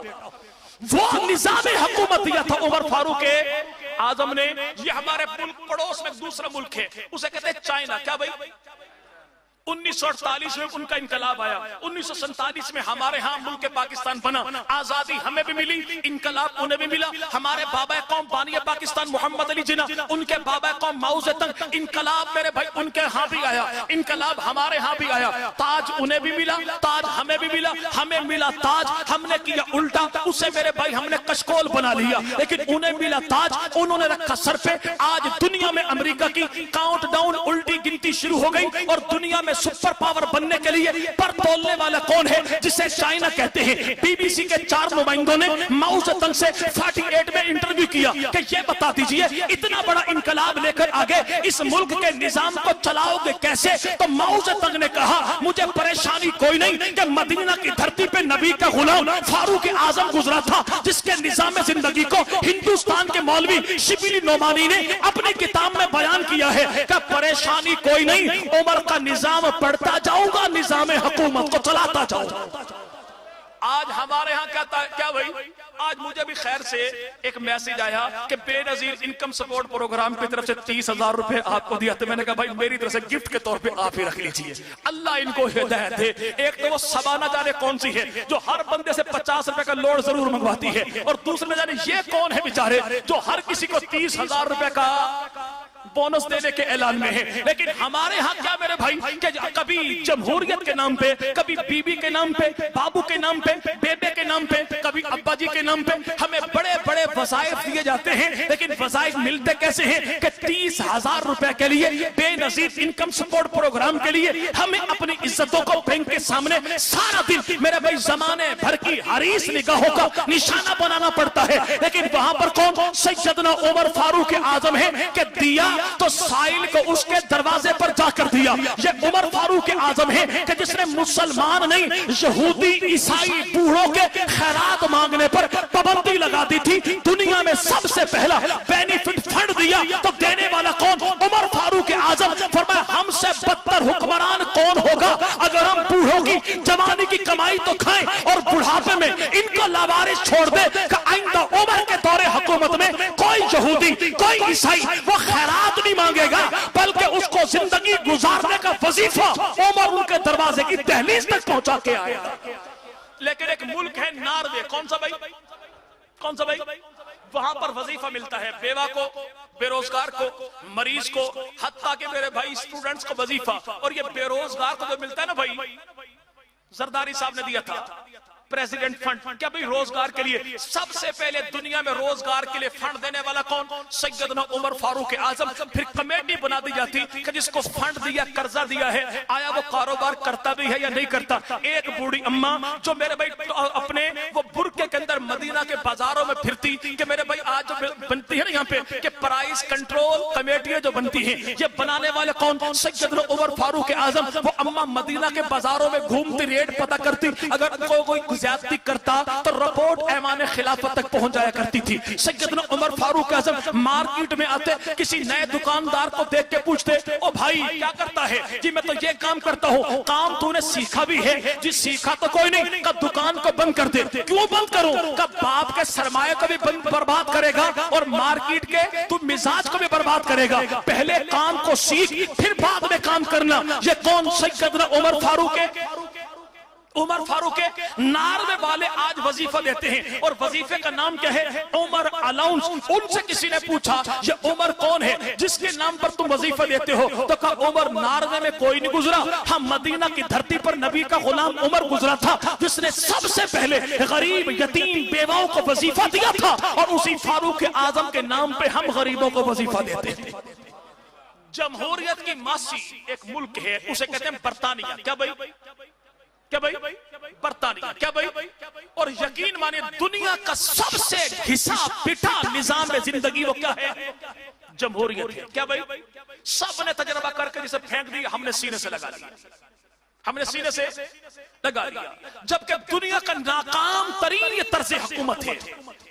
वो निजाम हुकूमत दिया था उमर फारूक आजम ने। ये हमारे पड़ोस में दूसरा मुल्क है, उसे कहते हैं चाइना। क्या भाई? 1948 में उनका इनकलाब आया, 1947 में हमारे यहाँ मुल्क पाकिस्तान बना, आजादी हमें भी मिली, इनकलाब उन्हें भी मिला। हमारे बाबा कौम बानी पाकिस्तान मोहम्मद अली जिन्ना, उनके बाबा कौम माओ ज़ेदुंग, इनकलाब मेरे भाई उनके यहाँ भी आया, इनकलाब हमारे यहाँ भी आया। ताज उन्हें भी मिला, ताज हमें भी मिला, हमें मिला ताज, हमने किया उल्टा, उसे मेरे भाई हमने कशकोल बना लिया। लेकिन उन्हें मिला ताज, उन्होंने रखा सर पे। आज दुनिया में अमेरिका की काउंटडाउन उल्टी गिनती शुरू हो गई और दुनिया में सुपर पावर बनने के लिए पर तोलने वाला कौन है, जिसे चाइना कहते हैं। बीबीसी के 4 नुमाइंदों ने माओ ज़ेदुंग से 48 में इंटरव्यू किया कि ये बता दीजिए इतना बड़ा इनकलाब लेकर आगे इस मुल्क के निजाम को चलाओगे कैसे? तो माओ ज़ेदुंग ने कहा मुझे परेशानी कोई नहीं कि मदीना की धरती पे नबी का गुलाम फारूक आजम गुजरा था, जिसके निजाम जिंदगी को हिंदुस्तान के मौलवी शिबिली नोमानी ने अपनी किताब में बयान किया है कि परेशानी कोई नहीं, उमर का निजाम निजाम पढ़ता जाऊंगा, निजाम हुकूमत को चलाता जाऊंगा। आज हमारे यहाँ क्या भाई, आज मुझे भी खैर से एक मैसेज आया कि बेनजीर इनकम सपोर्ट प्रोग्राम की तरफ से 30,000 रुपए आपको दिया। तो मैंने कहा भाई मेरी तरफ से गिफ्ट के तौर पे आप ही रख लीजिए, अल्लाह इनको हिदायत दे। एक तो वो सबा न जाने कौन सी है जो हर बंदे से 50 रुपए का लोड जरूर मंगवाती है, और दूसरे न जाने ये कौन है बेचारे जो हर किसी को 30,000 रुपए का बोनस देने के ऐलान में है। लेकिन हमारे यहाँ क्या मेरे भाई, कि कभी जमहूरियत के नाम पे, कभी बीबी के नाम पे, बाबू के नाम पे, बेबे के नाम पे, कभी अब्बा जी के नाम पे हमें बड़े बड़े वज़ाइफ दिए जाते हैं। लेकिन वज़ाइफ मिलते कैसे हैं कि 30,000 रुपए के लिए, बेनजीर इनकम सपोर्ट प्रोग्राम के लिए हमें अपनी इज्जतों को बैंक के सामने सारा दिन मेरे भाई जमाने भर की हरीस निगाहों का निशाना बनाना पड़ता है। लेकिन वहां पर कौन, सैयदना उमर फारूक आजम है कि दिया तो साइल को उसके दरवाजे पर जाकर दिया। ये उमर फारूक आजम है कि जिसने मुसलमान नहीं, यहूदी ईसाई बूढ़ों के खैरात मांगने पर पाबंदी लगा दी थी। दुनिया में सबसे पहला बेनिफिट फंड दिया तो देने वाला कौन, उमर फारूक आजम। फरमाया हमसे बदतर हुक्मरान कौन होगा अगर हम बूढ़ों की जवानी की कमाई तो खाएं और बुढ़ापे में इनको लावारिस छोड़ दे। आइंदा उमर के दौरे हुकूमत में कोई यहूदी, कोई ईसाई वो खैरात नहीं मांगेगा, बल्कि उसको जिंदगी गुजारने का वजीफा उमर उनके दरवाजे की दहलीज तक पहुंचा के आया। लेकिन एक मुल्क है नॉर्वे, कौन सा भाई, कौन सा भाई, वहां पर वजीफा मिलता है बेवा को, बेरोजगार को, मरीज को, हत्ता के मेरे भाई स्टूडेंट्स को वजीफा। और ये बेरोजगार को जो मिलता है ना भाई, जरदारी साहब ने दिया था प्रेसिडेंट फंड, क्या भाई रोजगार के लिए सबसे पहले दुनिया में रोजगार के लिए फंड देने वाला कौन, सैयदना उमर फारूक आजम। फिर कमेटी बना दी जाती कि जिसको फंड दिया, कर्जा दिया है, आया वो कारोबार करता भी है या नहीं करता। एक बूढ़ी अम्मा जो मेरे भाई तो अपने वो बुरके के अंदर मदीना के बाजारों में फिरती कि मेरे भाई आज जो बनती है ना यहाँ पे कि प्राइस कंट्रोल कमेटियां जो बनती है, ये बनाने वाले कौन, सैयदना उमर फारूक आजम। वो अम्मा मदीना के बाजारों में घूमती, रेट पता करती, अगर कोई ज्यादती करता तो रिपोर्ट ऐवान खिलाफत तक पहुंच जाया करती थी। सैयदना उमर फारूक आजम मार्केट में आते, किसी नए दुकानदार को देख के पूछते, ओ भाई क्या करता है जी, मैं तो ये काम करता हूँ। काम तूने सीखा भी है जी? सीखा तो कोई नहीं। कब दुकान को बंद कर दे। क्यों बंद करूं? कब बाप के सरमाए को भी बर्बाद करेगा और मार्केट के तू मिजाज को भी बर्बाद करेगा। पहले काम को सीख, फिर बाद में काम करना। ये कौन, सैयदना उमर फारूक है। उमर फारूक नार्वे वाले आज वजीफा देते हैं, और वजीफे का नाम क्या है, उमर अलाउंस। उनसे किसी ने पूछा ये उमर कौन है जिसके नाम पर तुम वजीफा देते हो? तो कहा उमर नार्वे में कोई नहीं गुजरा, हम मदीना की धरती पर नबी का गुलाम उमर गुजरा था, जिसने सबसे पहले गरीब यतीम बेवाओं को वजीफा दिया था। और उसी फारूक आजम के नाम पे हम गरीबों को वजीफा देते हैं। जमहूरियत की मासी एक मुल्क है, उसे कहते हैं बरतानिया। क्या भाई, क्या भाई, बरतानिया। क्या भाई, और यकीन माने दुनिया का सबसे घिसा पिटा निजाम में जिंदगी वो क्या है, जमहूरियत है। क्या भाई, सबने तजर्बा करके जिसे फेंक दिया, हमने सीने से लगा लिया, हमने सीने से लगा लिया। जबकि दुनिया का नाकाम तरीन ये तर्ज हुकूमत है,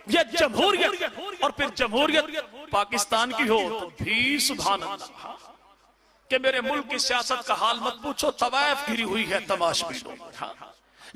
ये जमहूरियत। और फिर जमहूरियत पाकिस्तान की हो तो भी सुभान अल्लाह कि मेरे मुल्क की सियासत का हाल मत पूछो, तवायफ गिरी हुई है तमाशबीनों।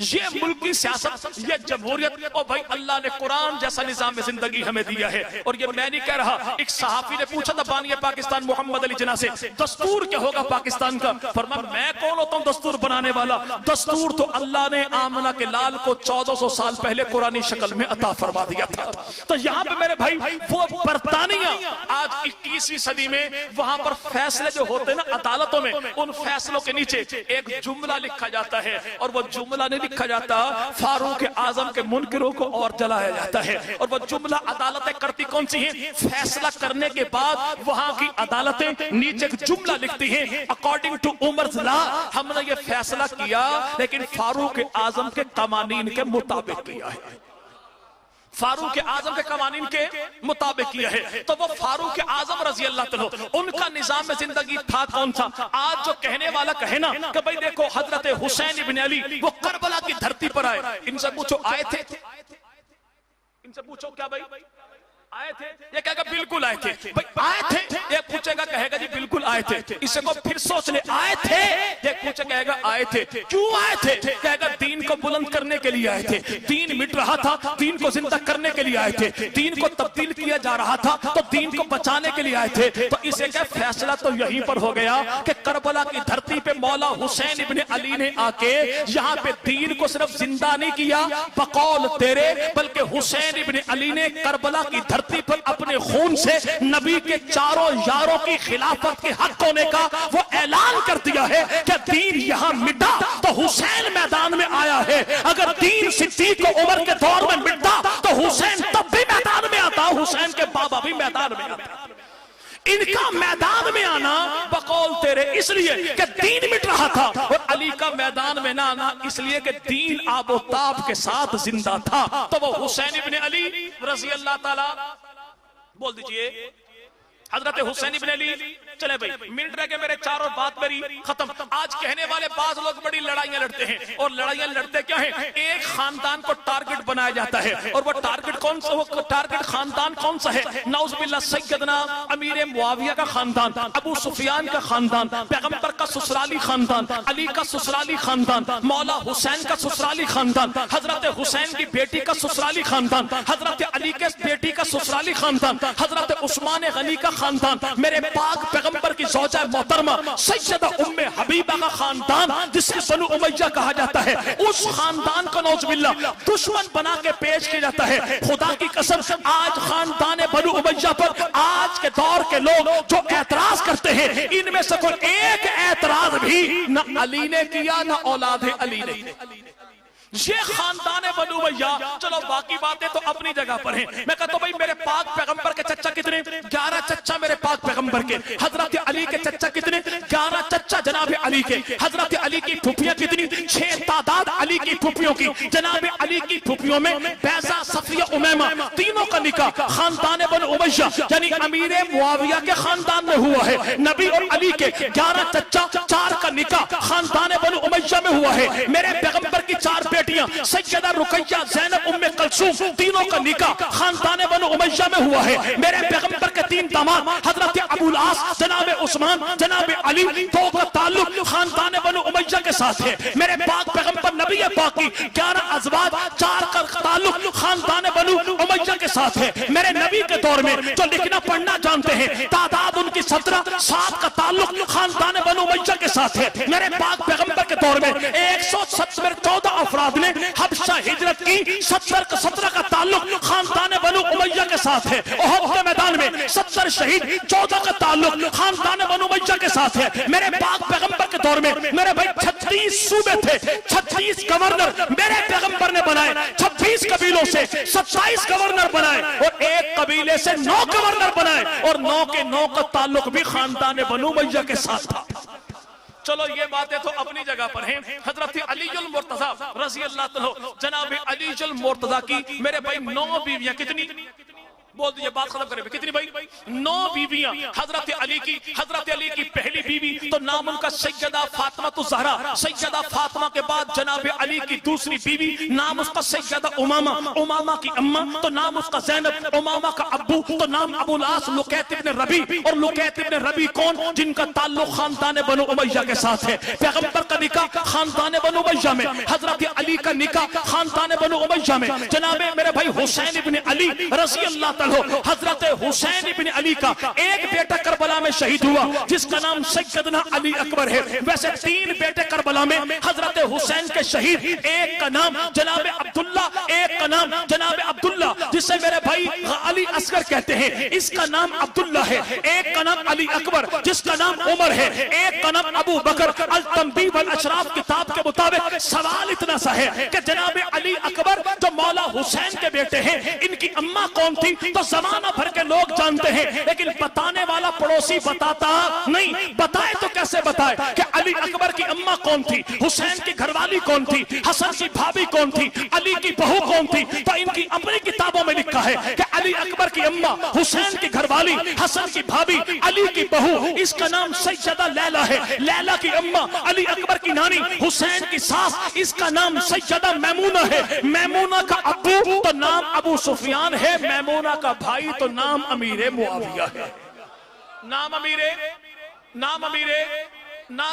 ये मुल्क की सियासत, ये जमहूरियत। और भाई अल्लाह ने कुरान जैसा निजाम में जिंदगी हमें दिया है। और ये मैं नहीं कह रहा, एक सहाफी ने पूछा था बानी पाकिस्तान मोहम्मद अली जिन्ना से, दस्तूर क्या होगा पाकिस्तान का? फरमाया मैं कौन होता हूँ दस्तूर बनाने वाला? दस्तूर तो अल्लाह ने आमना के लाल को 1400 साल पहले कुरानी शक्ल में अता फरमा दिया था। तो यहाँ पे मेरे भाई वो बरतानिया आज 21वीं सदी में वहां पर फैसले जो होते हैं ना अदालतों में, उन फैसलों के नीचे एक जुमला लिखा जाता है, और वो जुमला नहीं लिखा जाता फारूक आजम के मुनकिरों को और जलाया जाता है। और वो जुमला अदालतें करती कौन सी हैं? फैसला करने के बाद वहां की अदालतें नीचे एक जुमला लिखती हैं, अकॉर्डिंग टू उमर्स लॉ हमने ये फैसला किया, लेकिन फारूक आजम के कवानीन के मुताबिक किया है, फारूक आजम के कवानीन के मुताबिक किया है। तो वो फारूक आजम रजी अल्लाह तआला उनका निजाम में जिंदगी था कौन सा? आज जो कहने वाला कहे ना कि भाई देखो हजरत हुसैन इब्न अली वो करबला की धरती पर आए, इनसे पूछो आए थे? इनसे पूछो क्या भाई आए थे, ये कहेगा बिल्कुल आए थे। भाई आए थे, ये पूछेगा कहेगा जी बिल्कुल आए थे। इसे को फिर सोच ले, आए थे, ये पूछे कहेगा आए थे, क्यों आए थे? कहेगा दीन को बुलंद करने के लिए आए थे, दीन मिट रहा था, दीन को जिंदा करने के लिए आए थे, दीन को तब्दील किया जा रहा था तो दीन को बचाने के लिए आए थे। तो इसे क्या फैसला तो यहीं पर हो गया कि करबला की धरती पे मौला हुसैन इब्ने अली ने आके यहाँ पे दीन को सिर्फ जिंदा नहीं किया बकौल तेरे, बल्कि हुसैन इब्ने अली ने करबला की धरती पर अपने खून से नबी के चारों यारों की खिलाफत के हक होने का वो ऐलान कर दिया है कि दीन यहाँ मिटा तो हुसैन मैदान में आया है। अगर दीन सिद्दीक को उमर के दौर में मिटा तो हुसैन तब भी मैदान में आता, हुसैन के बाबा भी मैदान में आता। इनका मैदान में आना बकौल तेरे इसलिए कि दीन मिट रहा था, और अली का मैदान में ना आना इसलिए कि दीन आबोताब के साथ जिंदा था। तो वो हुसैन इब्ने अली रज़ी अल्लाह ताला, बोल दीजिए हजरत हुसैन इब्ने अली। चले भाई मिनट रह गए मेरे, चारों बात मेरी खत्म। आज कहने वाले बाज लोग बड़ी लड़ाइयां लड़ते हैं, और लड़ाइयां लड़ते क्या है, एक खानदान को टारगेट बनाया जाता है, और वो टारगेट कौन सा, वो टारगेट खानदान कौन सा है? नाउज़ुबिल्लाह सैयदना अमीर मुआविया का खानदान, अबू सुफियान का खानदान, पैगंबर का ससुराली खानदान, अली का ससुराली खानदान, मौला हुसैन का ससुराली खानदान, हजरत हुसैन की बेटी का ससुराली खानदान, हजरत अली के बेटी का ससुराली खानदान, हजरत उस्मान गनी का खानदान, मेरे पाक पैगंबर की ज़ौजा मोहतरमा सैयदा उम्मे हबीबा का खानदान जिसे बनु उमैया कहा जाता है, उस खानदान को नौजुबिल्लाह दुश्मन बना के पेश किया जाता है। खुदा की कसम आज खानदान बनु उमैया पर आज के दौर के लोग जो एतराज करते हैं, इनमें से कोई एक एतराज भी न अली ने किया न औलाद अली ने। ये खानदान बनु उमैया, चलो बाकी बातें तो अपनी जगह पर हैं। मैं कहता हूं भाई मेरे पाक पैगंबर के चच्चा कितने? 11 चच्चा मेरे पाक पैगंबर के। हजरत अली के चच्चा कितने? 11 चच्चा जनाब अली के। हजरत अली की फूफियां कितनी? 6 तादाद अली की फूफियों की। जनाब अली की फूफियों में बैजा, सफिया, उमैमा तीनों का निकाह खानदान बनु उमैया यानी अमीर मुआविया के खानदान में हुआ है। नबी और अली के 11 चच्चा 4 का निकाह खानदान बनु उमैया में हुआ है। मेरे पैगंबर की 4 बेटियां सैयदा रुकैया, ज़ैनब, उम्मे कुलसूम तीनों का निकाह खानदान बनु उमैया में हुआ है। मेरे पैगंबर के 3 दामाद हजरत अबुल आस, जनाब उस्मान, जनाब अली, 2 का ताल्लुक खानदान बनु उमैया के साथ है। मेरे पाक पैगंबर नबी पाक की 11 अज़वाज, 4 का ताल्लुक खानदान बनु उमैया के साथ है। मेरे नबी के दौर में जो लिखना पढ़ना जानते हैं, तादाद उनकी 17, 7 का ताल्लुक खानदान बनु उमैया के साथ है। मेरे पाक पैगंबर के दौर में 114 अफराद ने हबशा हिजरत की, 17 का ताल्लुक खानदान बनु उमैया के साथ है। ओहद के मैदान में 70 शहीद, 14 का ताल्लुक खानदान बनु उमैया के साथ है। मेरे पाक पैगंबर के दौर में मेरे भाई 36 सूबे थे, 36 गवर्नर मेरे पैगंबर ने बनाए। 26 कबीलों से 27 गवर्नर बनाए, और एक कबीले से 9 गवर्नर बनाए, और 9 के 9 का ताल्लुक भी खानदान बनु उमैया के साथ था। चलो ये बातें तो अपनी जगह पर हैं। हजरत अलीजुल मुर्तजा रज़ी अल्लाह तआला, जनाब अलीजुल मुर्तजा की मेरे भाई 9 बीवियां, कितनी? बोल दीजिए, बात खत्म करें। कितनी भाई? 9 बीवियां हजरत अली की। हजरत अली की पहली बीवी तो नाम उनका सैयदा फातिमा तो ज़हरा, सैयदा फातिमा के बाद जनाब अली की दूसरी बीवी नाम उसका सैयदा उमामा, उमामा की अम्मा तो नाम उसका ज़ैनब, उमामा का अब्बू तो नाम अबुल आस लुकैत इब्न रबी, और लुकैत इब्न रबी कौन? जिनका ताल्लुक खानदान बनु उमैया के साथ है। पैगंबर का निकाह खानदान बनु उमैया में, हजरत अली का निकाह खानदान बनु उमैया में। जनाब मेरे भाई हुसैन इब्न अली रज़ी अल्लाह ताला, हजरत हुसैन इब्न अली का एक बेटा करबला में शहीद हुआ जिसका नाम सैयदना अली अकबर है। वैसे 3 बेटे करबला में हजरत हुसैन के शहीद, एक का नाम जनाब अब्दुल्ला, एक का नाम जनाब अब्दुल्ला जिसे मेरे भाई अली असगर कहते हैं, इसका नाम अब्दुल्ला है। एक का नाम अली अकबर जिसका नाम उमर है, एक का नाम अबू बकर। अल तंबीह वल अशराफ किताब के मुताबिक सवाल इतना सा है कि जनाब अली अकबर जो मौला हुसैन के बेटे हैं, इनकी अम्मा कौन थी? तो जमाना भर के लोग जानते हैं, लेकिन बताने वाला पड़ोसी बताता नहीं। बताए तो कैसे बताए कि अली अकबर की अम्मा कौन थी, हुसैन की घरवाली कौन थी, हसन की भाभी कौन थी, अली की बहू कौन थी? तो इनकी अपनी किताबों में लिखा है कि अली अकबर की अम्मा, हुसैन की घरवाली, हसन की भाभी, अली की बहू, इसका नाम सैयदा लैला है। लैला की अम्मा अली अकबर की नानी, हुसैन की सास, इसका नाम सैयदा मैमूना है। मैमूना का अब्बू तो नाम अबू सुफियान है, मैमूना का भाई तो नाम अमीर मुआविया है। नाम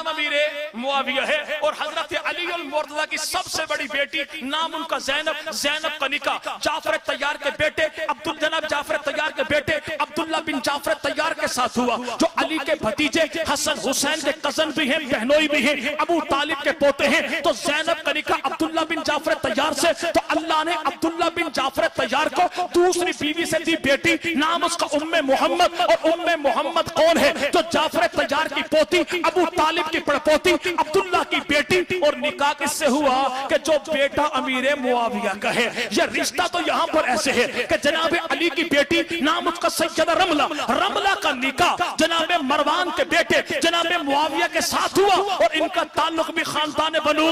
अमीरे मुआविया है। और हजरत अली अल मुर्तजा की सबसे बड़ी बेटी नाम उनका ज़ैनब का निकाह जाफर तैयार के बेटे जनाब जाफर तैयार के बेटे अब्दुल्ला बिन जाफर तैयार के साथ हुआ, जो अली के भतीजे हसन हुसैन के कजन भी हैं, बहनोई भी हैं, अबू तालिब के पोते हैं। तो ज़ैनब का निकाह अब्दुल्ला बिन जाफर तैयार से, तो अल्लाह ने अब्दुल्ला बिन जाफर तैयार को दूसरी बीवी से दी बेटी, नाम उसका उम्मे मोहम्मद। और उम्मे मोहम्मद कौन है? जो जाफर तैयार की पोती, अबू तालिब की पड़पोती, अब्दुल्ला की बेटी। और निकाह किससे हुआ? कि जो बेटा अमीर मुआविया का है। यह रिश्ता तो यहाँ पर ऐसे है कि जनाब अली की बेटी नाम उसका सैयदा रमला का निकाह जनाब मरवान के बेटे जनाब मुआविया के साथ हुआ। और इनका ताल्लुक भी खानदान बनु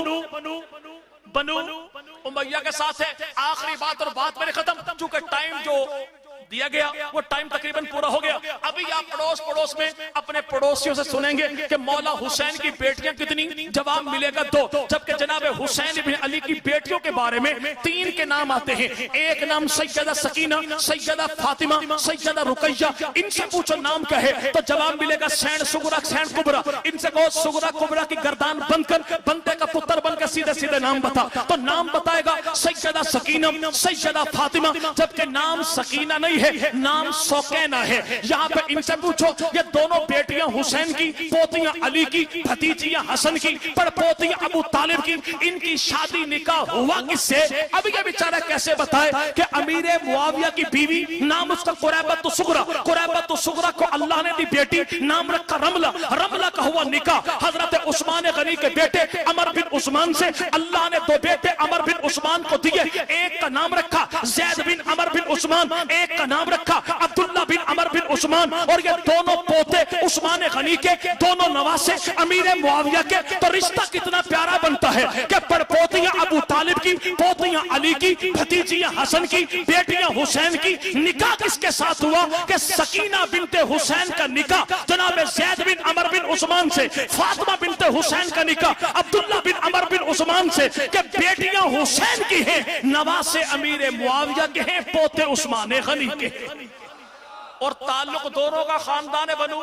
उमैया के साथ है। आखिरी बात और बात मेरे खत्म, चूंकि टाइम जो दिया गया वो टाइम तकरीबन पूरा हो गया। अभी आप पड़ोस में अपने पड़ोसियों से सुनेंगे कि मौला हुसैन की बेटियां कितनी, जवाब मिलेगा 2। जबकि जनाब हुसैन इब्न अली की बेटियों के बारे में 3 के नाम आते हैं। एक नाम सैयदा सकीना, सैयदा फातिमा, सैयदा रुकैया। इनसे पूछो नाम क्या है तो जवाब मिलेगा सैन सुगरा, सैन कुबरा। इनसे कहो सुगरा कुबरा की गर्दान बंदे का पुत्र बनकर सीधे नाम बता, तो नाम बताएगा सैयदा सकीना, सैयदा फातिमा। जबकि नाम सकीना नहीं है, नाम सौकैना है। यहाँ पे इनसे पूछो, ये दोनों बेटियां हुसैन की, पोतियां अली की, भतीजियां हसन की, पड़पोतियां अबू तालिब की। इनकी शादी निकाह हुआ किससे? अब ये बेचारा कैसे बताए कि अमीर मुआविया की बीवी नाम उसका कुरैबत सुगरा को अल्लाह ने दी बेटी, नाम रखा रमला का हुआ निकाह हजरत उस्मान गनी के बेटे अमर बिन उस्मान से। अल्लाह ने 2 बेटे अमर बिन उस्मान को दिए। एक का नाम रखा ज़ैद बिन अमर बिन उस्मान, एक का नाम रखा अब्दुल्ला बिन अमर बिन उस्मान। और ये दोनों पोते उस्मान गनी के, दोनों नवासे अमीर मुआविया के। तो रिश्ता कितना प्यारा बनता है कि पड़पोतियां अबू तालिब की, पोतियां अली की, भतीजियां हसन की, बेटियां हुसैन की। निकाह किसके साथ हुआ? कि सकीना बिनते हुसैन का निकाह जनाब ज़ैद बिन अमर बिन उस्मान से, फातिमा बिनते हुसैन का निकाह अब्दुल्ला बिन अमर बिन उस्मान से। कि बेटियां हुसैन की हैं, नवासे अमीर मुआविया के हैं, पोते उस्मान गनी के। और ताल्लुक दोनों का खानदान बनु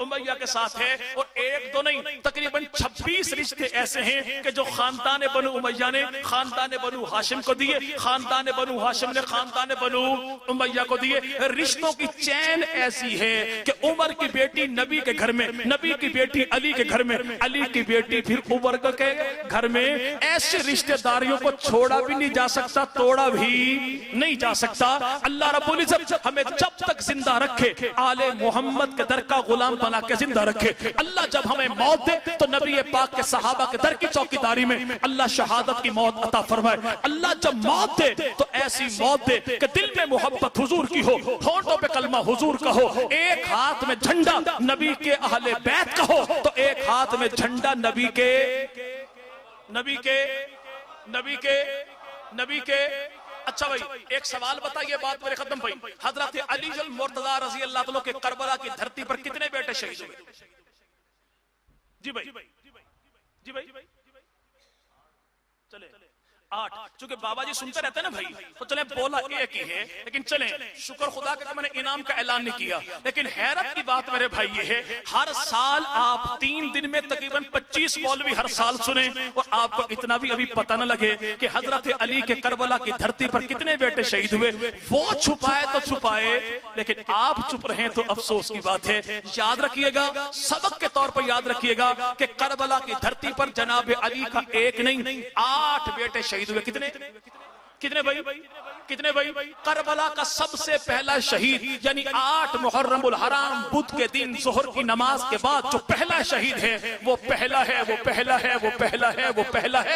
उमैया के साथ है। और 1-2 नहीं, तकरीबन 26 रिश्ते ऐसे हैं कि जो खानदान बनु उमैया ने खानदान बनु हाशिम को दिए, खानदान बनु हाशिम ने खानदान बनु उमैया को दिए। रिश्तों की चैन ऐसी है कि उमर की बेटी नबी के घर में, नबी की बेटी अली के घर में, अली की बेटी फिर उमर के घर में। ऐसे रिश्तेदारियों को छोड़ा भी नहीं जा सकता, तोड़ा भी नहीं जा सकता। अल्लाह रब्बुल इज्जत हमें जब तक जिंदा रखे, आले मोहम्मद के दर का गुलाम बना के जिंदा रखे। अल्लाह जब हमें मौत दे तो नबी पाक के सहाबा के दर की चौकीदारी में अल्लाह शहादत की मौत अता फरमाए। अल्लाह जब मौत दे तो ऐसी मौत दे कि दिल में मोहब्बत हुजूर की हो, होंठों पे कलमा हुजूर का हो, एक हाथ में झंडा नबी के अहले बैत का हो, तो एक हाथ में झंडा नबी के। अच्छा भाई, एक सवाल बताइए, बात मेरे खत्म भाई। हजरत अली अल मुर्तजा रजी अल्लाह तआला के करबला की धरती पर कितने बेटे शहीद हुए? जी भाई चले 8। चूंकि बाबा जी सुनते रहते हैं ना भाई, तो चले बोला एक ही है, लेकिन चले शुक्र खुदा का मैंने इनाम का ऐलान नहीं किया। लेकिन हैरत की बात मेरे भाई ये है, हर साल आप 3 दिन में तकरीबन 25 मौलवी हर साल सुने, और आपको इतना भी अभी पता न लगे कि हजरत अली के करबला की धरती पर कितने बेटे शहीद हुए। वो छुपाए तो छुपाए, लेकिन आप चुप रहे तो अफसोस की बात है। याद रखिएगा, सबक के तौर पर याद रखिएगा कि करबला की धरती पर जनाब अली का 1 नहीं 8 बेटे शहीद हुए। कितने भाई? करबला का सबसे पहला शहीद, यानी 8 मुहर्रमुल हराम बुध के दिन जोहर की नमाज के बाद जो पहला शहीद है, वो पहला है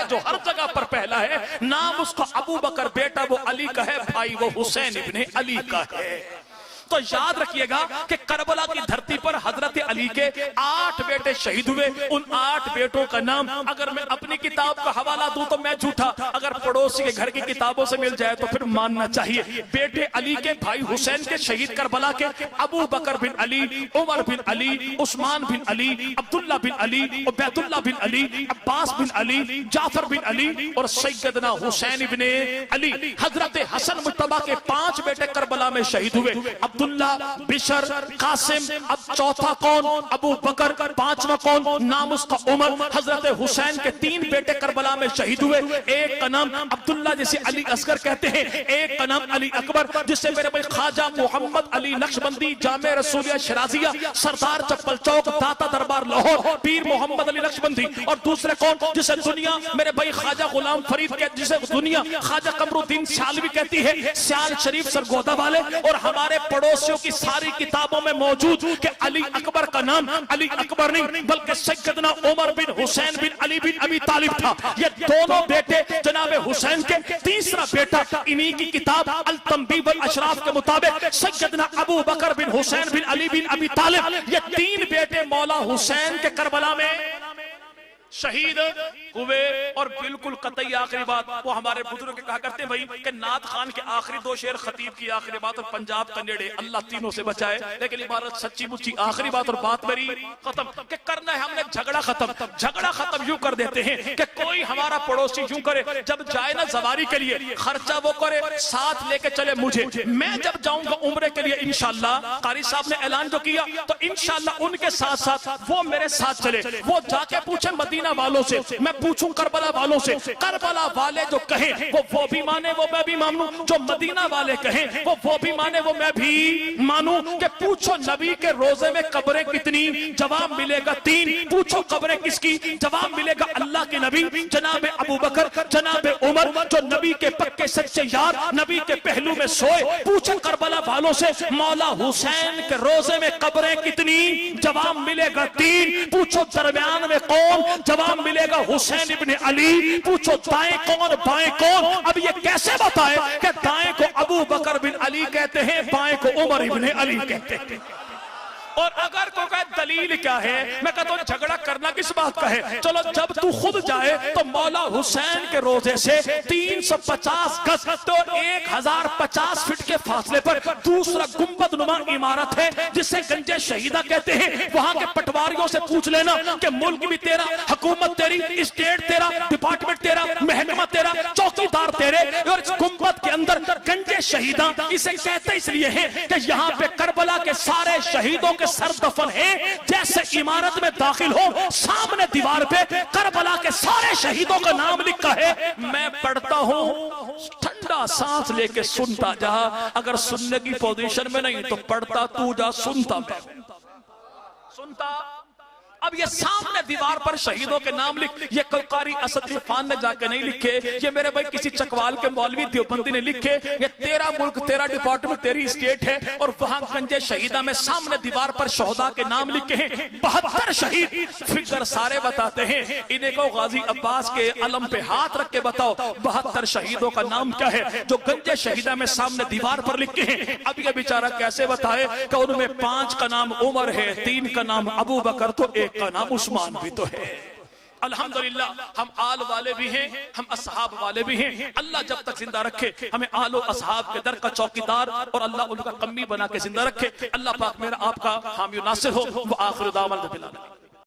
जो हर जगह पर पहला है। नाम उसका अबू बकर, बेटा वो अली का है, भाई वो हुसैन इब्ने अली का है। तो याद रखिएगा कि करबला की धरती पर हजरत अली के 8 बेटे शहीद हुए। उन 8 बेटों का नाम अगर मैं अपनी किताब का हवाला दूं तो मैं झूठा, अगर पड़ोसी के घर की किताबों से मिल जाए तो फिर मानना चाहिए। बेटे अली के भाई हुसैन के शहीद करबला के अबू बकर बिन अली, उमर बिन अली, उस्मान बिन अली, अब्दुल्ला बिन अली, उबैदुल्लाह बिन अली, अब्बास बिन अली, जाफर बिन अली और सैयदना हुसैन इब्ने अली। हजरत हसन मुज्तबा के 5 बेटे करबला में शहीद हुए, अब्दुल्ला, बिशर, कासिम। अब चौथा कौन? अबू बकर। 5वां कौन? नाम उसका उमर। हजरत हुसैन के 3 बेटे करबला में शहीद हुए। एक का नाम अब्दुल्ला जिसे अली असगर कहते हैं, एक का नाम अली अकबर जिसे मेरे भाई ख्वाजा मोहम्मद अली नक्शबंदी जामे रसूलिया शराजिया सरदार चप्पल चौक दाता दरबार लाहौर पीर मोहम्मद अली नक्शबंदी। और दूसरे कौन? जिसे दुनिया मेरे भाई ख्वाजा गुलाम फरीद के, जिसे दुनिया ख्वाजा कमरुद्दीन सालवी कहती है, सियाल शरीफ सरगोदा वाले। और हमारे पड़ोसियों की सारी किताबों में मौजूद कि अली अकबर का नाम अली अकबर नहीं बल्कि सैयदना उमर बिन हुसैन बिन अली बिन अबी तालिब था। ये दोनों बेटे जनाब हुसैन के। तीसरा बेटा इन्हीं की किताब अल तंबीह वल अशराफ के मुताबिक सैयदना अबू बकर बिन हुसैन बिन अली बिन अबी तालिब। ये 3 बेटे मौला हुसैन के करबला में शहीद हुए। और बिल्कुल कतई आखिरी बात, वो हमारे बुजुर्ग कहा करते हैं भाई कि नात खान के आखिरी 2 शेर, खतीब की आखिरी बात और पंजाब का नेड़े, अल्लाह तीनों से बचाए। लेकिन इबारत सच्ची मुच्ची आखिरी बात और बात मेरी खत्म कि करना है हमने झगड़ा खत्म। झगड़ा खत्म यूं कर देते हैं कि कोई हमारा पड़ोसी यूं करे, जब जाए ना सवारी के लिए खर्चा वो करे, साथ लेके चले मुझे। मैं जब जाऊंगा उम्रे के लिए इंशाअल्लाह, कारी साहब ने ऐलान जो किया तो इंशाअल्लाह उनके साथ साथ वो मेरे साथ चले। वो जाके पूछे मदीना वालों से, मैं पूछूं करबला वालों से। करबला वाले जो कहें वो भी माने, वो मैं भी मानूं। जो मदीना वाले कहें वो भी माने, वो मैं भी मानूं। कि पूछो नबी के रोजे में कब्रें कितनी? जवाब मिलेगा 3। पूछो कब्रें किसकी? जवाब मिलेगा अल्लाह के नबी जनाब अबू बकर, जनाब उमर, जो नबी के पक्के सच्चे यार, नबी के पहलू में सोए। पूछो करबला वालों से मौला हुसैन के रोजे में कब्रें कितनी? जवाब मिलेगा 3। पूछो दरमियान में कौन? जवाब मिलेगा हुसैन इब्ने अली। पूछो दाएं कौन बाएं कौन? अब ये कैसे बताए कि दाएं को अबू बकर बिन अली कहते हैं, बाएं को उमर इब्ने अली कहते हैं। और अगर कोई कहे दलील क्या है, मैं कहता हूं झगड़ा करना किस बात का है। चलो जब तू खुद जाए तो मौला हुसैन के रोजे से 350 गज तो 1050 फीट के फासले पर दूसरा गुंबद नुमा इमारत है जिसे गंजे शहीदा कहते हैं। वहां के पटवारियों से पूछ लेना कि मुल्क भी तेरा, हुकूमत तेरी, स्टेट तेरा, डिपार्टमेंट तेरा, महकमा तेरा, चौकीदार तेरे। और इस गुंबद के अंदर गंजे शहीदा इसे कहते इसलिए है कि यहाँ पे करबला के सारे शहीदों के सर दफन है। जैसे इमारत में दाखिल हो सामने दीवार पे करबला के सारे शहीदों का नाम लिखा है। मैं पढ़ता हूं, ठंडा सांस लेके सुनता जा। अगर सुनने की पोजीशन में नहीं तो पढ़ता तू जा, सुनता मैं सुनता। अब ये सामने दीवार पर शहीदों के नाम लिख, ये कोई कारी असद इरफान ने जाके नहीं लिखे, ये मेरे भाई किसी चकवाल के मौलवी देवबंदी ने लिखे। ये तेरा मुल्क, तेरा डिपार्टमेंट, तेरी स्टेट है। और वहां गंजे शहीदा में सामने दीवार पर शोहदा के नाम लिखे हैं, 72 शहीद। फिगर सारे बताते हैं, इन्हें को गाजी अब्बास के अलम पे हाथ रख के बताओ 72 शहीदों का नाम क्या है जो गंजे शहीदा में सामने दीवार पर लिखे हैं। अब ये बेचारा कैसे बताए कि उनमें 5 का नाम उमर है, 3 का नाम अबू बकर, तो 1 का नाम उस्मान भी तो है। अल्हम्दुलिल्लाह हम आल वाले भी हैं, हम असहाब वाले भी हैं। अल्लाह जब तक जिंदा रखे हमें आलो असहाब के दर का चौकीदार और अल्लाह उनका कम्मी बना के जिंदा रखे। अल्लाह पाक मेरा आपका हामी नासिर हो। वो आखिर दावत